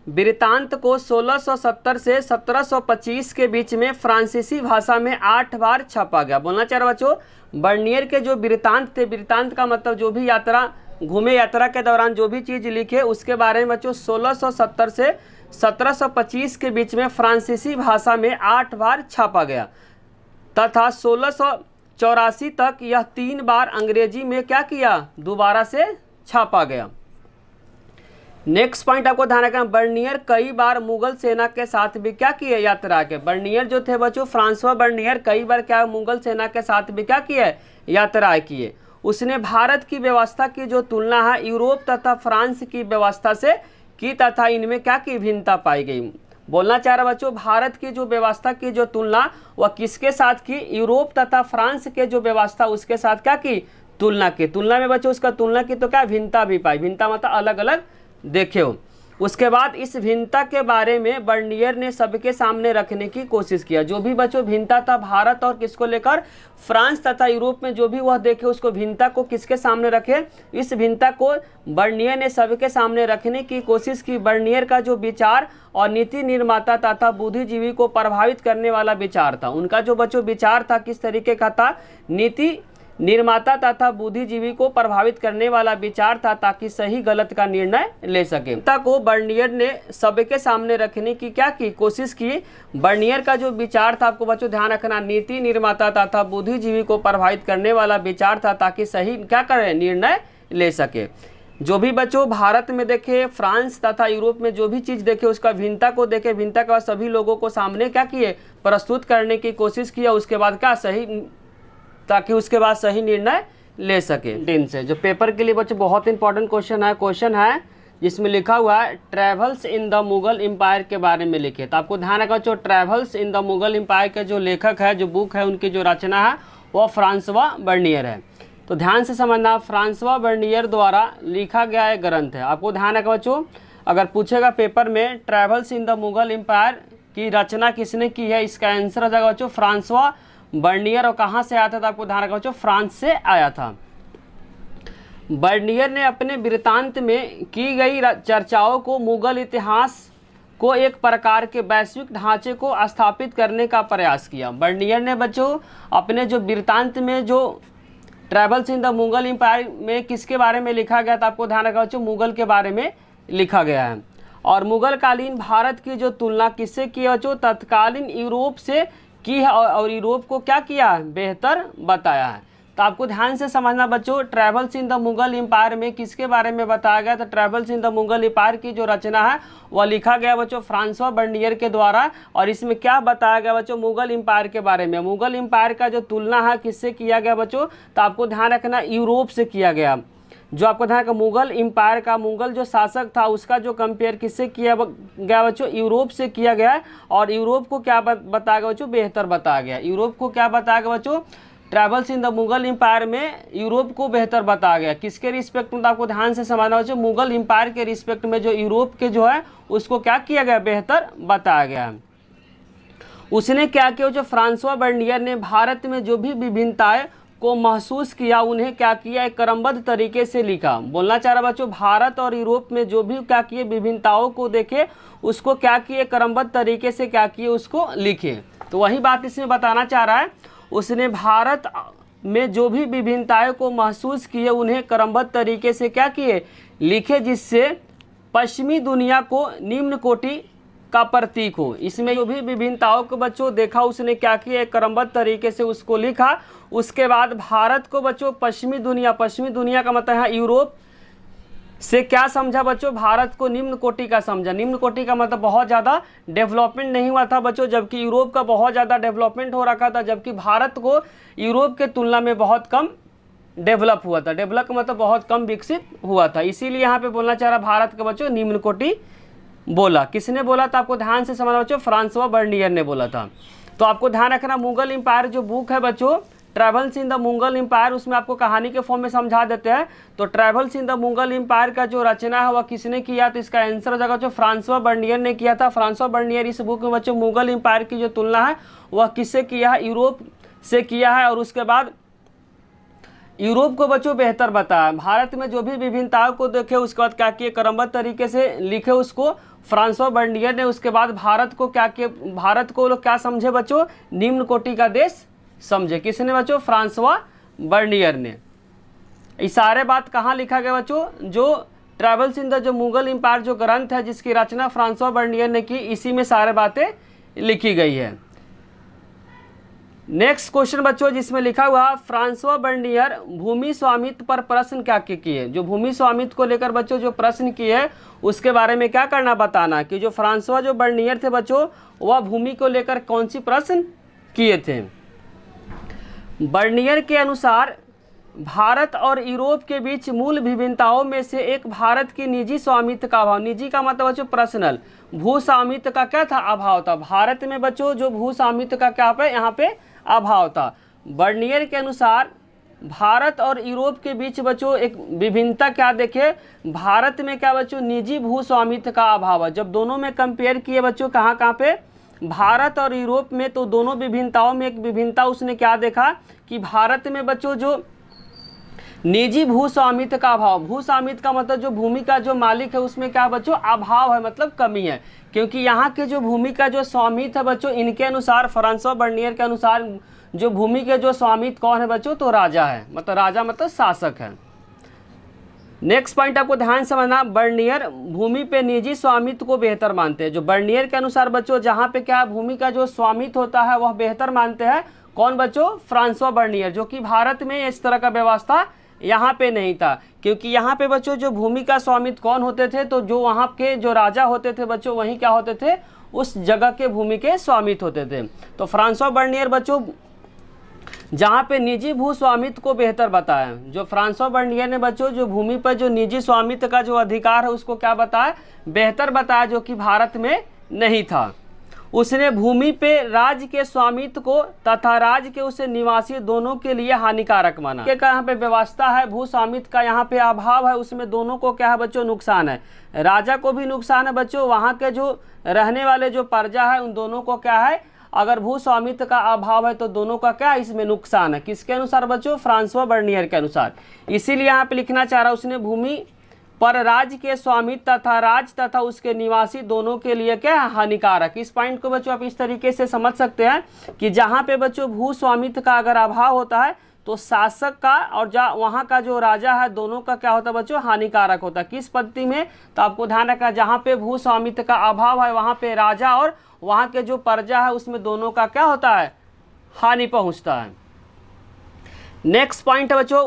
वृत्तांत को 1670 से 1725 के बीच में फ्रांसीसी भाषा में 8 बार छपा गया। बोलना चाह रहा बच्चों, बर्नियर के जो वृत्तांत थे, वृत्तांत का मतलब जो भी यात्रा घूमे, यात्रा के दौरान जो भी चीज़ लिखे उसके बारे में बच्चों 1670 से 1725 के बीच में फ्रांसीसी भाषा में 8 बार छापा गया तथा 1684 तक यह 3 बार अंग्रेजी में क्या किया? दोबारा से छापा गया। नेक्स्ट पॉइंट आपको ध्यान रखना, बर्नियर कई बार मुगल सेना के साथ भी क्या किए? यात्रा के। बर्नियर जो थे बच्चों फ्रांसवा बर्नियर कई बार क्या मुगल सेना के साथ भी क्या किए? यात्रा किए। उसने भारत की व्यवस्था की जो तुलना है यूरोप तथा फ्रांस की व्यवस्था से की तथा इनमें क्या की? भिन्नता पाई गई। बोलना चाह रहा बच्चों, भारत की जो व्यवस्था की जो तुलना वह किसके साथ की? यूरोप तथा फ्रांस के जो व्यवस्था उसके साथ क्या की? तुलना की। तुलना में बच्चों उसका तुलना की तो क्या भिन्नता भी पाई। भिन्नता मतलब अलग अलग देखे हो। उसके बाद इस भिन्नता के बारे में बर्नियर ने सबके सामने रखने की कोशिश किया। जो भी बच्चों भिन्नता था भारत और किसको लेकर? फ्रांस तथा यूरोप में जो भी वह देखे उसको भिन्नता को किसके सामने रखे? इस भिन्नता को बर्नियर ने सबके सामने रखने की कोशिश की। बर्नियर का जो विचार और नीति निर्माता तथा बुद्धिजीवी को प्रभावित करने वाला विचार था। उनका जो बच्चों विचार था किस तरीके का था? नीति निर्माता तथा बुद्धिजीवी को प्रभावित करने वाला विचार था ताकि सही गलत का निर्णय ले सके। को बर्नियर ने सबके सामने रखने की क्या की? कोशिश की। बर्नियर का जो विचार था आपको बच्चों ध्यान रखना नीति निर्माता तथा बुद्धिजीवी को प्रभावित करने वाला विचार था ताकि सही क्या करे? निर्णय ले सके। जो भी बच्चों भारत में देखे, फ्रांस तथा यूरोप में जो भी चीज़ देखे उसका भिन्नता को देखे, भिन्नता के बाद सभी लोगों को सामने क्या किए? प्रस्तुत करने की कोशिश किया। उसके बाद क्या सही ताकि उसके बाद सही निर्णय ले सके। दिन से जो पेपर के लिए बच्चों बहुत इंपॉर्टेंट क्वेश्चन है जिसमें लिखा हुआ है travels in the Mughal empire के बारे में लिखे। तो आपको ध्यान रखना, जो travels in the Mughal empire के जो लेखक है, जो बुक है, उनकी जो रचना है वह फ्रांसवा बर्नियर है। तो ध्यान से समझना, फ्रांसवा बर्नियर द्वारा लिखा गया एक ग्रंथ है। आपको ध्यान रखना बच्चों, अगर पूछेगा पेपर में travels in the Mughal empire की रचना किसने की है, इसका आंसर हो जाएगा बच्चों फ्रांसवा बर्नियर। और कहाँ से आया था, तो आपको ध्यान रखना बच्चों फ्रांस से आया था। बर्नियर ने अपने वृत्तांत में की गई चर्चाओं को मुगल इतिहास को एक प्रकार के वैश्विक ढांचे को स्थापित करने का प्रयास किया। बर्नियर ने बच्चों अपने जो वृत्तांत में जो travels in the Mughal empire में किसके बारे में लिखा गया था, आपको ध्यान रखना बच्चों मुगल के बारे में लिखा गया है। और मुगल कालीन भारत की जो तुलना किससे की है बच्चों, तत्कालीन यूरोप से की है, और यूरोप को क्या किया है, बेहतर बताया है। तो आपको ध्यान से समझना बच्चों, travels in the Mughal empire में किसके बारे में बताया गया था, travels in the Mughal empire की जो रचना है वह लिखा गया बच्चों फ्रांसवा बर्नियर के द्वारा। और इसमें क्या बताया गया बच्चों, मुगल एम्पायर के बारे में। मुगल एम्पायर का जो तुलना है किससे किया गया बच्चों, तो आपको ध्यान रखना यूरोप से किया गया। जो आपको ध्यान रखना, मुगल एम्पायर का, मुगल जो शासक था उसका जो कंपेयर किससे किया गया बच्चों, यूरोप से किया गया। और यूरोप को क्या बताया गया बच्चों, बेहतर बताया गया। यूरोप को क्या बताया गया बच्चों, travels in the Mughal empire में यूरोप को बेहतर बताया गया। किसके रिस्पेक्ट में, तो आपको ध्यान से समझना बच्चों मुगल एम्पायर के रिस्पेक्ट में जो यूरोप के जो है उसको क्या किया गया, बेहतर बताया गया। उसने क्या किया, जो फ्रांसवा बर्नियर ने भारत में जो भी विभिन्नताएं को महसूस किया उन्हें क्या किया, एक क्रमबद्ध तरीके से लिखा। बोलना चाह रहा बच्चों, भारत और यूरोप में जो भी क्या किए विभिन्नताओं को देखे उसको क्या किए, क्रमबद्ध तरीके से क्या किए, उसको लिखे। तो वही बात इसमें बताना चाह रहा है, उसने भारत में जो भी विभिन्नताएं को महसूस किए उन्हें क्रमबद्ध तरीके से क्या किए, लिखे, जिससे पश्चिमी दुनिया को निम्न कोटि का प्रतीक हो। इसमें जो भी विभिन्नताओं को बच्चों देखा उसने क्या किया, एक क्रमबद्ध तरीके से उसको लिखा। उसके बाद भारत को बच्चों पश्चिमी दुनिया का मतलब है यूरोप से क्या समझा बच्चों, भारत को निम्न कोटि का समझा। निम्न कोटि का मतलब बहुत ज़्यादा डेवलपमेंट नहीं हुआ था बच्चों, जबकि यूरोप का बहुत ज़्यादा डेवलपमेंट हो रखा था, जबकि भारत को यूरोप के तुलना में बहुत कम डेवलप हुआ था। डेवलप मतलब बहुत कम विकसित हुआ था। इसीलिए यहाँ पे बोलना चाह रहा भारत के बच्चों निम्न कोटि बोला। किसने बोला था, आपको ध्यान से समझना बच्चों, फ्रांसवा बर्नियर ने बोला था। तो आपको ध्यान रखना, मुगल एम्पायर जो बुक है बच्चों travels in the Mughal empire, उसमें आपको कहानी के फॉर्म में समझा देते हैं। तो travels in the Mughal empire का जो रचना है वह किसने किया, तो इसका आंसर हो जाएगा जो फ्रांसवा बर्नियर ने किया था। फ्रांसवा बर्नियर इस बुक में बच्चों मुगल एम्पायर की जो तुलना है वह किससे किया है, यूरोप से किया है। और उसके बाद यूरोप को बच्चों बेहतर बताया। भारत में जो भी विभिन्नताओं को देखे उसके बाद क्या किए, क्रमबद्ध तरीके से लिखे उसको फ्रांसवा बर्नियर ने। उसके बाद भारत को क्या किए, भारत को लोग क्या समझे बच्चों, निम्न कोटि का देश समझे। किसने बच्चों, फ्रांसवा बर्नियर ने। ये सारे बात कहाँ लिखा गया बच्चों, जो ट्रैवल्स इन द जो मुगल एम्पायर जो ग्रंथ है जिसकी रचना फ्रांसवा बर्नियर ने की, इसी में सारे बातें लिखी गई है। नेक्स्ट क्वेश्चन बच्चों जिसमें लिखा हुआ फ्रांसवा बर्नियर भूमि स्वामित्व पर प्रश्न क्या किए। जो भूमि स्वामित्व को लेकर बच्चों जो प्रश्न किए उसके बारे में क्या करना, बताना कि जो फ्रांसवा जो बर्नियर थे बच्चों वह भूमि को लेकर कौन सी प्रश्न किए थे। बर्नियर के अनुसार भारत और यूरोप के बीच मूल विभिन्नताओं में से एक भारत की निजी स्वामित्व का अभाव। निजी का मतलब बच्चों पर्सनल, भू स्वामित्व का क्या था, अभाव था। भारत में बच्चों जो भू स्वामित्व का क्या पे यहाँ पे अभाव था। बर्नियर के अनुसार भारत और यूरोप के बीच बच्चों एक विभिन्नता क्या देखे, भारत में क्या बच्चों निजी भू स्वामित्व का अभाव है। जब दोनों में कंपेयर किए बच्चों कहाँ पे, भारत और यूरोप में, तो दोनों विभिन्नताओं में एक विभिन्नता उसने क्या देखा कि भारत में बच्चों जो निजी भू स्वामित्व का अभाव, भू स्वामित्व का मतलब जो भूमि का जो मालिक है उसमें क्या बच्चों अभाव है, मतलब कमी है। क्योंकि यहाँ के जो भूमि का जो स्वामित्व है बच्चों, इनके अनुसार फ्रांसवा बर्नियर के अनुसार जो भूमि के जो स्वामित्व कौन है बच्चों, तो राजा है। मतलब राजा मतलब शासक है। नेक्स्ट पॉइंट आपको ध्यान समझना, बर्नियर भूमि पे निजी स्वामित्व को बेहतर मानते हैं। जो बर्नियर के अनुसार बच्चों जहाँ पे क्या भूमि का जो स्वामित्व होता है वह बेहतर मानते हैं। कौन बच्चों, फ्रांसवा बर्नियर, जो कि भारत में इस तरह का व्यवस्था यहाँ पे नहीं था। क्योंकि यहाँ पे बच्चों जो भूमि का स्वामित्व कौन होते थे, तो जो वहाँ के जो राजा होते थे बच्चों वहीं क्या होते थे, उस जगह के भूमि के स्वामित्व होते थे। तो फ्रांसवा बर्नियर बच्चों जहाँ पे निजी भू स्वामित्व को बेहतर बताया। जो फ्रांसवा बर्नियर ने बच्चों जो भूमि पर जो निजी स्वामित्व का जो अधिकार है उसको क्या बताया, बेहतर बताया, जो कि भारत में नहीं था। उसने भूमि पे राज्य के स्वामित्व को तथा राज्य के उसे निवासी दोनों के लिए हानिकारक माना। के यहाँ पे व्यवस्था है, भू स्वामित्व का यहाँ पे अभाव है, उसमें दोनों को क्या है बच्चों, नुकसान है। राजा को भी नुकसान है बच्चों, वहाँ के जो रहने वाले जो प्रजा है उन दोनों को क्या है, अगर भू स्वामित्व का अभाव है तो दोनों का क्या इसमें नुकसान है। किसके अनुसार बच्चों, फ्रांसवा बर्नियर के अनुसार। इसीलिए यहाँ पे लिखना चाह रहा उसने भूमि पर राज्य के स्वामित्व तथा राज्य तथा उसके निवासी दोनों के लिए क्या है, हानिकारक। इस पॉइंट को बच्चों आप इस तरीके से समझ सकते हैं कि जहाँ पे बच्चों भू स्वामित्व का अगर अभाव होता है तो शासक का और वहाँ का जो राजा है दोनों का क्या होता है बच्चों, हानिकारक होता है। किस पद्धति में, तो आपको ध्यान रखना, जहाँ पे भू स्वामित्व का अभाव है वहाँ पे राजा और वहाँ के जो प्रजा है उसमें दोनों का क्या होता है, हानि पहुँचता है। नेक्स्ट पॉइंट है बच्चों,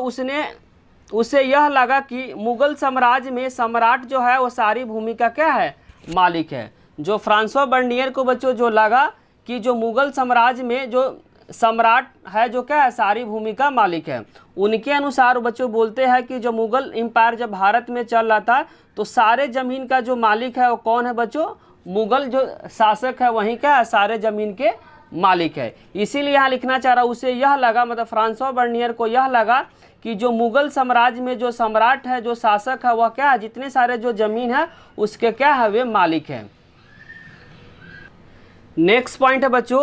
उसे यह लगा कि मुगल साम्राज्य में सम्राट जो है वो सारी भूमि का क्या है, मालिक है। जो फ्रांसवा बर्नियर को बच्चों जो लगा कि जो मुगल साम्राज्य में जो सम्राट है जो क्या है, सारी भूमि का मालिक है। उनके अनुसार बच्चों बोलते हैं कि जो मुगल एम्पायर जब भारत में चल रहा था तो सारे ज़मीन का जो मालिक है वो कौन है बच्चों, मुगल जो शासक है वहीं क्या है, सारे ज़मीन के मालिक है। इसीलिए यहाँ लिखना चाह रहा उसे यह लगा, मतलब फ्रांसवा बर्नियर को यह लगा कि जो मुगल साम्राज्य में जो सम्राट है, जो शासक है, वह क्या है, जितने सारे जो ज़मीन है उसके क्या है, वे मालिक है। नेक्स्ट पॉइंट है बच्चों,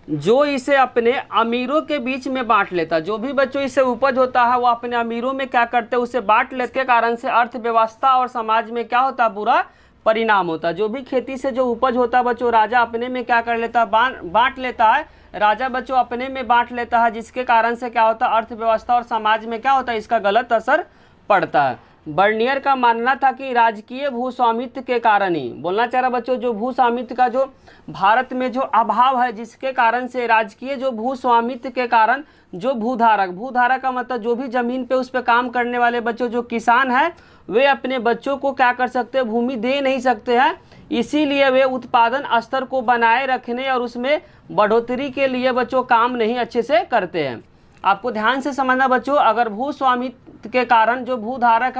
जो इसे अपने अमीरों के बीच में बांट लेता। जो भी बच्चों इसे उपज होता है वो अपने अमीरों में क्या करते हैं, उसे बांट लेते के कारण से अर्थव्यवस्था और समाज में क्या होता है, बुरा परिणाम होता है। जो भी खेती से जो उपज होता है बच्चों, राजा अपने में क्या कर लेता है, बांट लेता है। राजा बच्चों अपने में बांट लेता है, जिसके कारण से क्या होता है, अर्थव्यवस्था और समाज में क्या होता है, इसका गलत असर पड़ता है। बर्नियर का मानना था कि राजकीय भू स्वामित्व के कारण ही, बोलना चाह रहा बच्चों, जो भू स्वामित्व का जो भारत में जो अभाव है, जिसके कारण से राजकीय जो भू स्वामित्व के कारण जो भूधारक का मतलब जो भी ज़मीन पे उस पर काम करने वाले बच्चों जो किसान हैं वे अपने बच्चों को क्या कर सकते हैं, भूमि दे नहीं सकते हैं। इसीलिए वे उत्पादन स्तर को बनाए रखने और उसमें बढ़ोतरी के लिए बच्चों काम नहीं अच्छे से करते हैं। आपको ध्यान से समझना बच्चों, अगर भू स्वामित्व के कारण जो भूधारक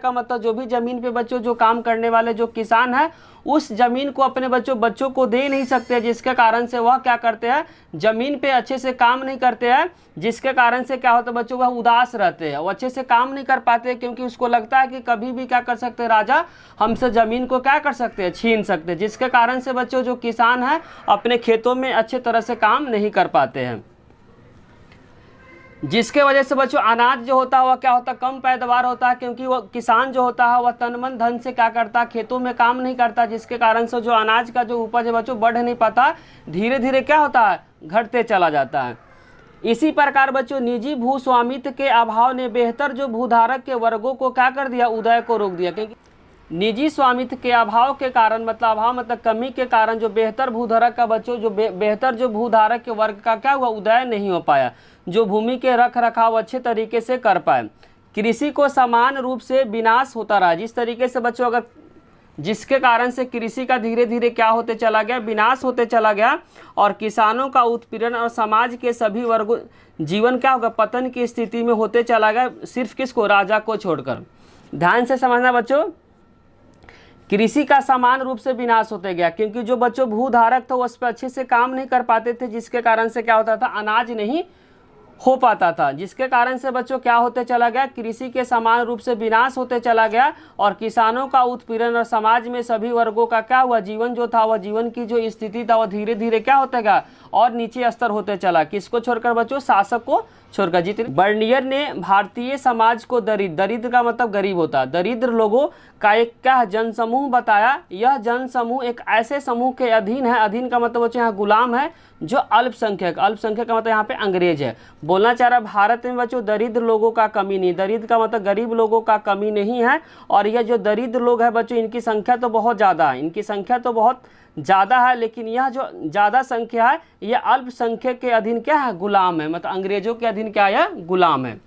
का मतलब जो भी ज़मीन पे बच्चों जो काम करने वाले जो किसान हैं उस ज़मीन को अपने बच्चों को दे नहीं सकते, जिसके कारण से वह क्या करते हैं, ज़मीन पे अच्छे से काम नहीं करते हैं, जिसके कारण से क्या होता है बच्चों, वह उदास रहते हैं, वो अच्छे से काम नहीं कर पाते, क्योंकि उसको लगता है कि कभी भी क्या कर सकते हैं, राजा हमसे ज़मीन को क्या कर सकते हैं, छीन सकते हैं, जिसके कारण से बच्चों जो किसान हैं अपने खेतों में अच्छे तरह से काम नहीं कर पाते हैं, जिसके वजह से बच्चों अनाज जो होता है वह क्या होता है, कम पैदावार होता है, क्योंकि वह किसान जो होता है वह तन मन धन से क्या करता है, खेतों में काम नहीं करता, जिसके कारण से जो अनाज का जो उपज है बच्चों बढ़ नहीं पाता, धीरे धीरे क्या होता है, घटते चला जाता है। इसी प्रकार बच्चों निजी भू स्वामित्व के अभाव ने बेहतर जो भूधारक के वर्गों को क्या कर दिया, उदय को रोक दिया। क्योंकि निजी स्वामित्व के अभाव के कारण मतलब कमी के कारण जो बेहतर भूधारक का बच्चों जो बेहतर जो भूधारक के वर्ग का क्या हुआ, उदय नहीं हो पाया, जो भूमि के रख रखाव अच्छे तरीके से कर पाए। कृषि को समान रूप से विनाश होता रहा, जिस तरीके से बच्चों अगर जिसके कारण से कृषि का धीरे धीरे क्या होते चला गया, विनाश होते चला गया, और किसानों का उत्पीड़न और समाज के सभी वर्गों जीवन क्या होगा, पतन की स्थिति में होते चला गया, सिर्फ किसको, राजा को छोड़कर। ध्यान से समझना बच्चों, कृषि का समान रूप से विनाश होते गया, क्योंकि जो बच्चों भूधारक था वो उस पर अच्छे से काम नहीं कर पाते थे, जिसके कारण से क्या होता था, अनाज नहीं हो पाता था, जिसके कारण से बच्चों क्या होते चला गया, कृषि के समान रूप से विनाश होते चला गया, और किसानों का उत्पीड़न और समाज में सभी वर्गों का क्या हुआ, जीवन जो था वह जीवन की जो स्थिति था वह धीरे धीरे क्या होता गया और नीचे स्तर होते चला। किसको छोड़कर बच्चों, शासक को छोड़कर। जितने बर्नियर ने भारतीय समाज को दरिद्र का मतलब गरीब होता है, दरिद्र लोगों का एक क्या जनसमूह बताया। यह जनसमूह एक ऐसे समूह के अधीन है, अधीन का मतलब बच्चों यहाँ गुलाम है, जो अल्पसंख्यक का मतलब यहाँ पे अंग्रेज है। बोलना चाह रहा है भारत में बच्चों दरिद्र लोगों का कमी नहीं, दरिद्र का मतलब गरीब लोगों का कमी नहीं है, और यह जो दरिद्र लोग हैं बच्चों इनकी संख्या तो बहुत ज़्यादा है, इनकी संख्या तो बहुत ज़्यादा है, लेकिन यह जो ज़्यादा संख्या है यह अल्पसंख्यक के अधीन क्या है, गुलाम है, मतलब अंग्रेजों के अधीन क्या है, गुलाम है।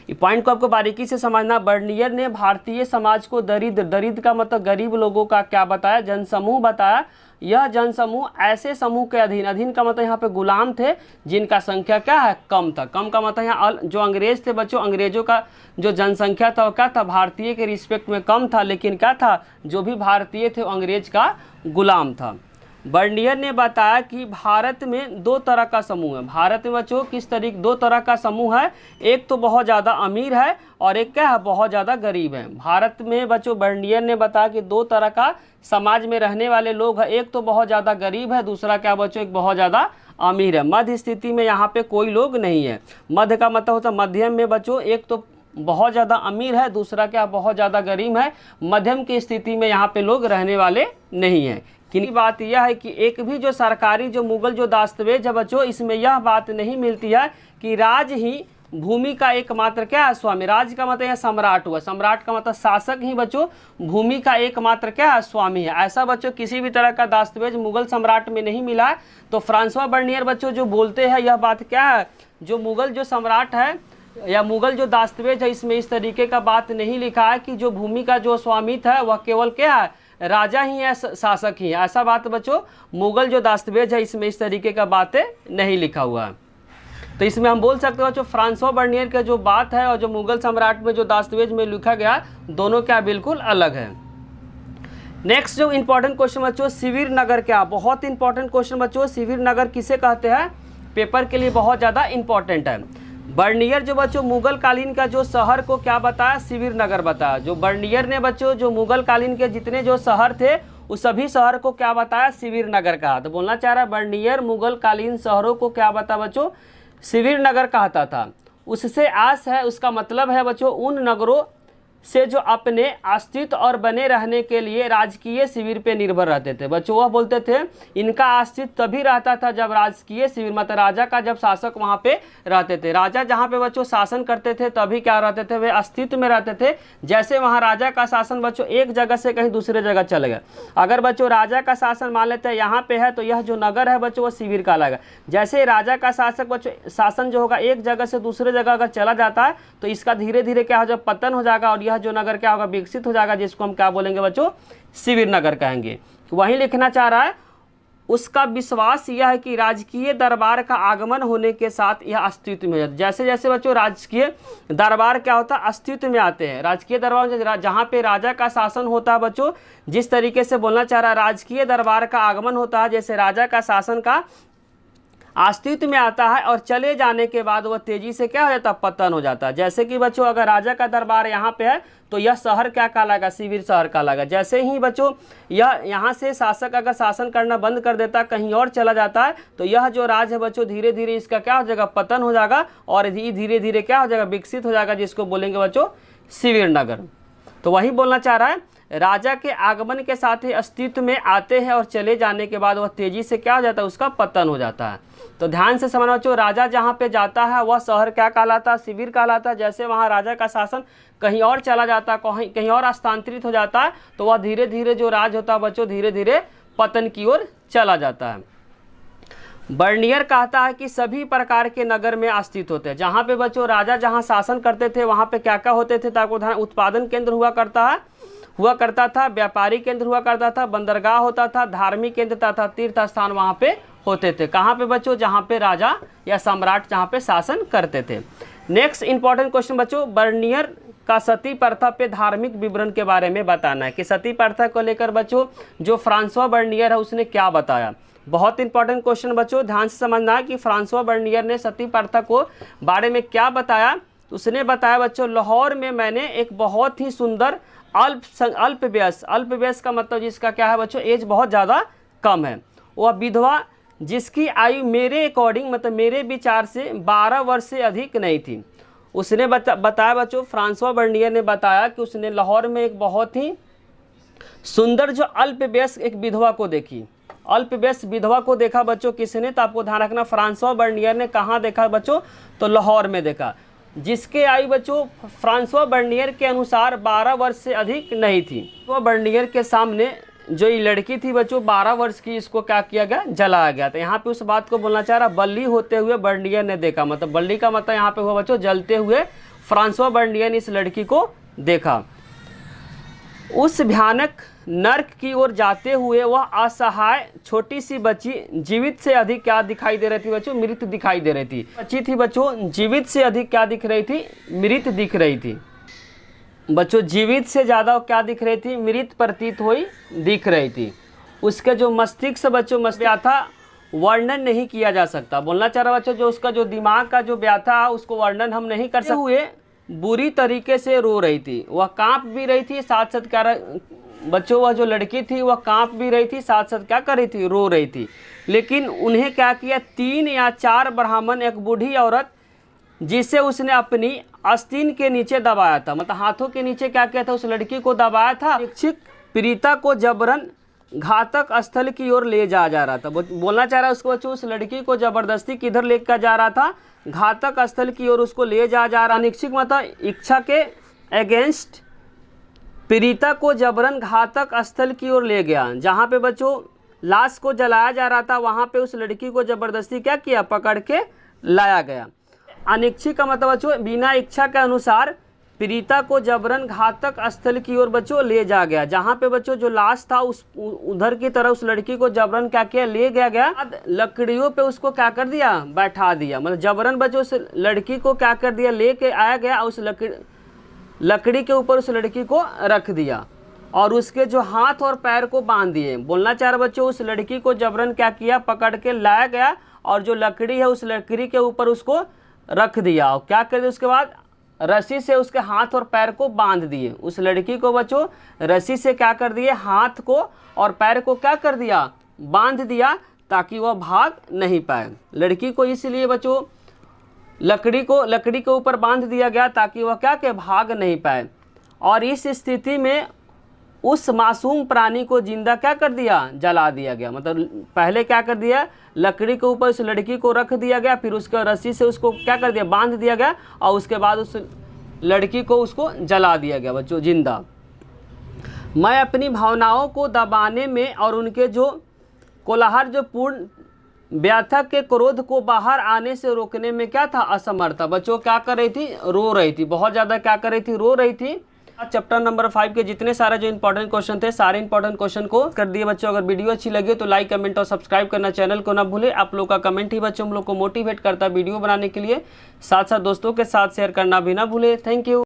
ये पॉइंट को आपको बारीकी से समझना। बर्नियर ने भारतीय समाज को दरिद्र, दरिद्र का मतलब गरीब लोगों का क्या बताया, जनसमूह बताया। यह जनसमूह ऐसे समूह के अधीन, अधीन का मतलब यहाँ पे गुलाम थे जिनका संख्या क्या है, कम था। कम का मतलब यहाँ जो अंग्रेज थे बच्चों, अंग्रेजों का जो जनसंख्या था वो क्या था, भारतीय के रिस्पेक्ट में कम था, लेकिन क्या था, जो भी भारतीय थे वो अंग्रेज का गुलाम था। बर्नियर ने बताया कि भारत में दो तरह का समूह है। भारत में बच्चों किस तरीके, दो तरह का समूह है, एक तो बहुत ज़्यादा अमीर है और एक क्या है, बहुत ज़्यादा गरीब है। भारत में बच्चों बर्नियर ने बताया कि दो तरह का समाज में रहने वाले लोग हैं, एक तो बहुत ज़्यादा गरीब है, दूसरा क्या बच्चों, एक बहुत ज़्यादा अमीर है। मध्य स्थिति में यहाँ पे कोई लोग नहीं है। मध्य का मतलब होता है मध्यम में बच्चों, एक तो बहुत ज़्यादा अमीर है, दूसरा क्या बहुत ज़्यादा गरीब है। मध्यम की स्थिति में यहाँ पे लोग रहने वाले नहीं हैं। की बात यह है कि एक भी जो सरकारी जो मुगल जो दस्तावेज है बच्चों, इसमें यह बात नहीं मिलती है कि राज ही भूमि का एकमात्र क्या है, स्वामी। राज का मतलब यह सम्राट हुआ, सम्राट का मतलब शासक ही बच्चों भूमि का एकमात्र क्या है, स्वामी है। ऐसा बच्चों किसी भी तरह का दस्तावेज मुगल सम्राट में नहीं मिला है। तो फ्रांसवा बर्नियर बच्चों जो बोलते हैं यह बात क्या है, जो मुगल जो सम्राट है या मुगल जो दस्तावेज है इसमें इस तरीके का बात नहीं लिखा है कि जो भूमि का जो स्वामित्व है वह केवल क्या है, राजा ही है, शासक ही है। ऐसा बात बच्चों मुगल जो दस्तावेज है इसमें इस तरीके का बातें नहीं लिखा हुआ है। तो इसमें हम बोल सकते हो जो फ्रांसवा बर्नियर का जो बात है और जो मुगल सम्राट में जो दस्तावेज में लिखा गया, दोनों क्या बिल्कुल अलग है। नेक्स्ट जो इंपॉर्टेंट क्वेश्चन बच्चों, शिविर नगर क्या, बहुत इंपॉर्टेंट क्वेश्चन बच्चों। शिविर नगर किसे कहते हैं, पेपर के लिए बहुत ज़्यादा इंपॉर्टेंट है। बर्नियर जो बच्चों मुगल कालीन का जो शहर को क्या बताया, शिविर नगर बताया। जो बर्नियर ने बच्चों जो मुगल कालीन के जितने जो शहर थे उस सभी शहर को क्या बताया, शिविर नगर कहा। तो बोलना चाह रहा है बर्नियर मुगल कालीन शहरों को क्या बताया बच्चों, शिविर नगर कहता था। उससे आस है, उसका मतलब है बच्चों उन नगरों से जो अपने अस्तित्व और बने रहने के लिए राजकीय शिविर पे निर्भर रहते थे। बच्चों वह बोलते थे इनका अस्तित्व तभी रहता था जब राजकीय शिविर मतलब राजा का जब शासक वहाँ पे रहते थे। राजा जहाँ पे बच्चों शासन करते थे तभी क्या रहते थे, वे अस्तित्व में रहते थे। जैसे वहाँ राजा का शासन बच्चों एक जगह से कहीं दूसरे जगह चले गए, अगर बच्चों राजा का शासन मान लेते हैं यहाँ पे है तो यह जो नगर है बच्चों वो शिविर कहलाएगा। जैसे राजा का शासक बच्चों शासन जो होगा एक जगह से दूसरे जगह अगर चला जाता है तो इसका धीरे धीरे क्या हो जाएगा, पतन हो जाएगा और यह जो नगर क्या होगा, विकसित हो जाएगा, जिसको हम क्या बोलेंगे बच्चों, शिविर नगर कहेंगे। वहीं लिखना चाह रहा है उसका विश्वास यह है कि राजकीय दरबार का आगमन होने के साथ यह अस्तित्व में, जैसे जैसे बच्चों राजकीय दरबार क्या होता है, अस्तित्व में आते हैं। राजकीय दरबार जहाँ पे राजा का शासन होता है बच्चों, जिस तरीके से बोलना चाह रहा है राजकीय दरबार का आगमन होता है, जैसे राजा का शासन का अस्तित्व में आता है और चले जाने के बाद वह तेजी से क्या हो जाता है, पतन हो जाता है। जैसे कि बच्चों अगर राजा का दरबार यहाँ पे है तो यह शहर क्या कहलाएगा, शिविर शहर कहलाएगा। जैसे ही बच्चों यह यहाँ से शासक अगर शासन करना बंद कर देता है, कहीं और चला जाता है, तो यह जो राज है बच्चों धीरे धीरे इसका क्या हो जाएगा, पतन हो जाएगा और धीरे धीरे क्या हो जाएगा, विकसित हो जाएगा, जिसको बोलेंगे बच्चों शिविर नगर। तो वही बोलना चाह रहा है राजा के आगमन के साथ ही अस्तित्व में आते हैं और चले जाने के बाद वह तेजी से क्या हो जाता है, उसका पतन हो जाता है। तो ध्यान से समझना बच्चों, राजा जहाँ पे जाता है वह शहर क्या कहलाता है, शिविर कहलाता है। जैसे वहाँ राजा का शासन कहीं और चला जाता है, कहीं और स्थानांतरित हो जाता है, तो वह धीरे धीरे जो राज होता है बच्चों धीरे धीरे पतन की ओर चला जाता है। बर्नियर कहता है कि सभी प्रकार के नगर में अस्तित्व होते हैं। जहाँ पे बच्चों राजा जहाँ शासन करते थे वहाँ पे क्या क्या होते थे, ताकि उत्पादन केंद्र हुआ करता था, व्यापारी केंद्र हुआ करता था, बंदरगाह होता था, धार्मिक केंद्र तथा तीर्थ स्थान वहाँ पे होते थे। कहाँ पे बच्चों, जहाँ पे राजा या सम्राट जहाँ पे शासन करते थे। नेक्स्ट इंपॉर्टेंट क्वेश्चन बच्चों, बर्नियर का सती प्रथा पे धार्मिक विवरण के बारे में बताना है कि सती प्रथा को लेकर बच्चों जो फ्रांसवा बर्नियर है उसने क्या बताया। बहुत इंपॉर्टेंट क्वेश्चन बच्चों, ध्यान से समझना है कि फ्रांसवा बर्नियर ने सती प्रथा को बारे में क्या बताया। उसने बताया बच्चों लाहौर में मैंने एक बहुत ही सुंदर अल्पवयस्क का मतलब जिसका क्या है बच्चों एज बहुत ज़्यादा कम है, वह विधवा जिसकी आयु मेरे अकॉर्डिंग मतलब मेरे विचार से 12 वर्ष से अधिक नहीं थी। उसने बताया बच्चों, फ्रांसवा बर्नियर ने बताया कि उसने लाहौर में एक बहुत ही सुंदर जो अल्पवयस्क एक विधवा को देखी। अल्पवयस्क विधवा को देखा बच्चों किसने, तो आपको ध्यान रखना फ्रांसवा बर्नियर ने कहाँ देखा बच्चों, तो लाहौर में देखा, जिसके आयु बच्चों फ्रांसवा बर्नियर के अनुसार 12 वर्ष से अधिक नहीं थी। वो बर्नियर के सामने जो ये लड़की थी बच्चों 12 वर्ष की, इसको क्या किया गया, जलाया गया। तो यहाँ पे उस बात को बोलना चाह रहा, बल्ली होते हुए बर्नियर ने देखा, मतलब बल्ली का मतलब यहाँ पे हुआ बच्चों जलते हुए फ्रांसवा बर्नियर ने इस लड़की को देखा। उस भयानक नर्क की ओर जाते हुए वह असहाय छोटी सी बच्ची जीवित से अधिक क्या दिखाई दे रही थी बच्चों? मृत दिखाई दे रही थी। बच्ची थी बच्चों, जीवित से अधिक क्या दिख रही थी? मृत दिख रही थी बच्चों। जीवित से ज़्यादा क्या दिख रही थी? मृत प्रतीत हुई दिख रही थी। उसका जो मस्तिष्क बच्चों था वर्णन नहीं किया जा सकता। बोलना चाह रहा बच्चों, जो उसका जो दिमाग का जो व्याथा है उसको वर्णन हम नहीं कर सकते। हुए बुरी तरीके से रो रही थी, वह कांप भी रही थी, साथ साथ क्या बच्चों वह जो लड़की थी वह कांप भी रही थी, साथ साथ क्या कर रही थी? रो रही थी। लेकिन उन्हें क्या किया? 3 या 4 ब्राह्मण, एक बूढ़ी औरत जिसे उसने अपनी आस्तीन के नीचे दबाया था, मतलब हाथों के नीचे क्या किया था? उस लड़की को दबाया था। शिक्षक पीड़िता को जबरन घातक स्थल की ओर ले जा रहा था। बोलना चाह रहा है उसको बच्चों, उस लड़की को जबरदस्ती किधर लेकर जा रहा था? घातक स्थल की ओर उसको ले जा रहा। अनिच्छिक मतलब इच्छा के अगेंस्ट पीड़िता को जबरन घातक स्थल की ओर ले गया। जहाँ पे बच्चों लाश को जलाया जा रहा था वहाँ पे उस लड़की को जबरदस्ती क्या किया? पकड़ के लाया गया। अनिच्छिक का मतलब बच्चों बिना इच्छा के अनुसार पीड़िता को जबरन घातक स्थल की ओर बच्चों ले जा गया। जहाँ पे बच्चों जो लाश था उस उधर की तरह उस लड़की को जबरन क्या किया? ले गया। लकड़ियों पे उसको क्या कर दिया? बैठा दिया। मतलब जबरन बच्चों उस लड़की को क्या कर दिया? लेके आया गया, उस लकड़ी के ऊपर उस लड़की को रख दिया और उसके जो हाथ और पैर को बांध दिए। बोलना चाह रहे बच्चों, उस लड़की को जबरन क्या किया? पकड़ के लाया गया और जो लकड़ी है उस लकड़ी के ऊपर उसको रख दिया। और क्या कर दिया? उसके बाद रस्सी से उसके हाथ और पैर को बांध दिए। उस लड़की को बच्चों रस्सी से क्या कर दिए? हाथ को और पैर को क्या कर दिया? बांध दिया, ताकि वह भाग नहीं पाए। लड़की को इसलिए बच्चों लकड़ी के ऊपर बांध दिया गया ताकि वह क्या के भाग नहीं पाए। और इस स्थिति में उस मासूम प्राणी को जिंदा क्या कर दिया? जला दिया गया। मतलब पहले क्या कर दिया? लकड़ी के ऊपर उस लड़की को रख दिया गया, फिर उसका रस्सी से उसको क्या कर दिया? बांध दिया गया और उसके बाद उस लड़की को उसको जला दिया गया बच्चों जिंदा। मैं अपनी भावनाओं को दबाने में और उनके जो कोलाहल जो पूर्ण व्यथा के क्रोध को बाहर आने से रोकने में क्या था? असमर्थ था। बच्चों क्या कर रही थी? रो रही थी। बहुत ज़्यादा क्या कर रही थी? रो रही थी। चैप्टर नंबर 5 के जितने सारे जो इंपॉर्टेंट क्वेश्चन थे सारे इंपॉर्टेंट क्वेश्चन को कर दिए बच्चों। अगर वीडियो अच्छी लगे तो लाइक, कमेंट और सब्सक्राइब करना चैनल को ना भूले। आप लोग का कमेंट ही बच्चों हम लोग को मोटिवेट करता है वीडियो बनाने के लिए। साथ साथ दोस्तों के साथ शेयर करना भी ना भूले। Thank you.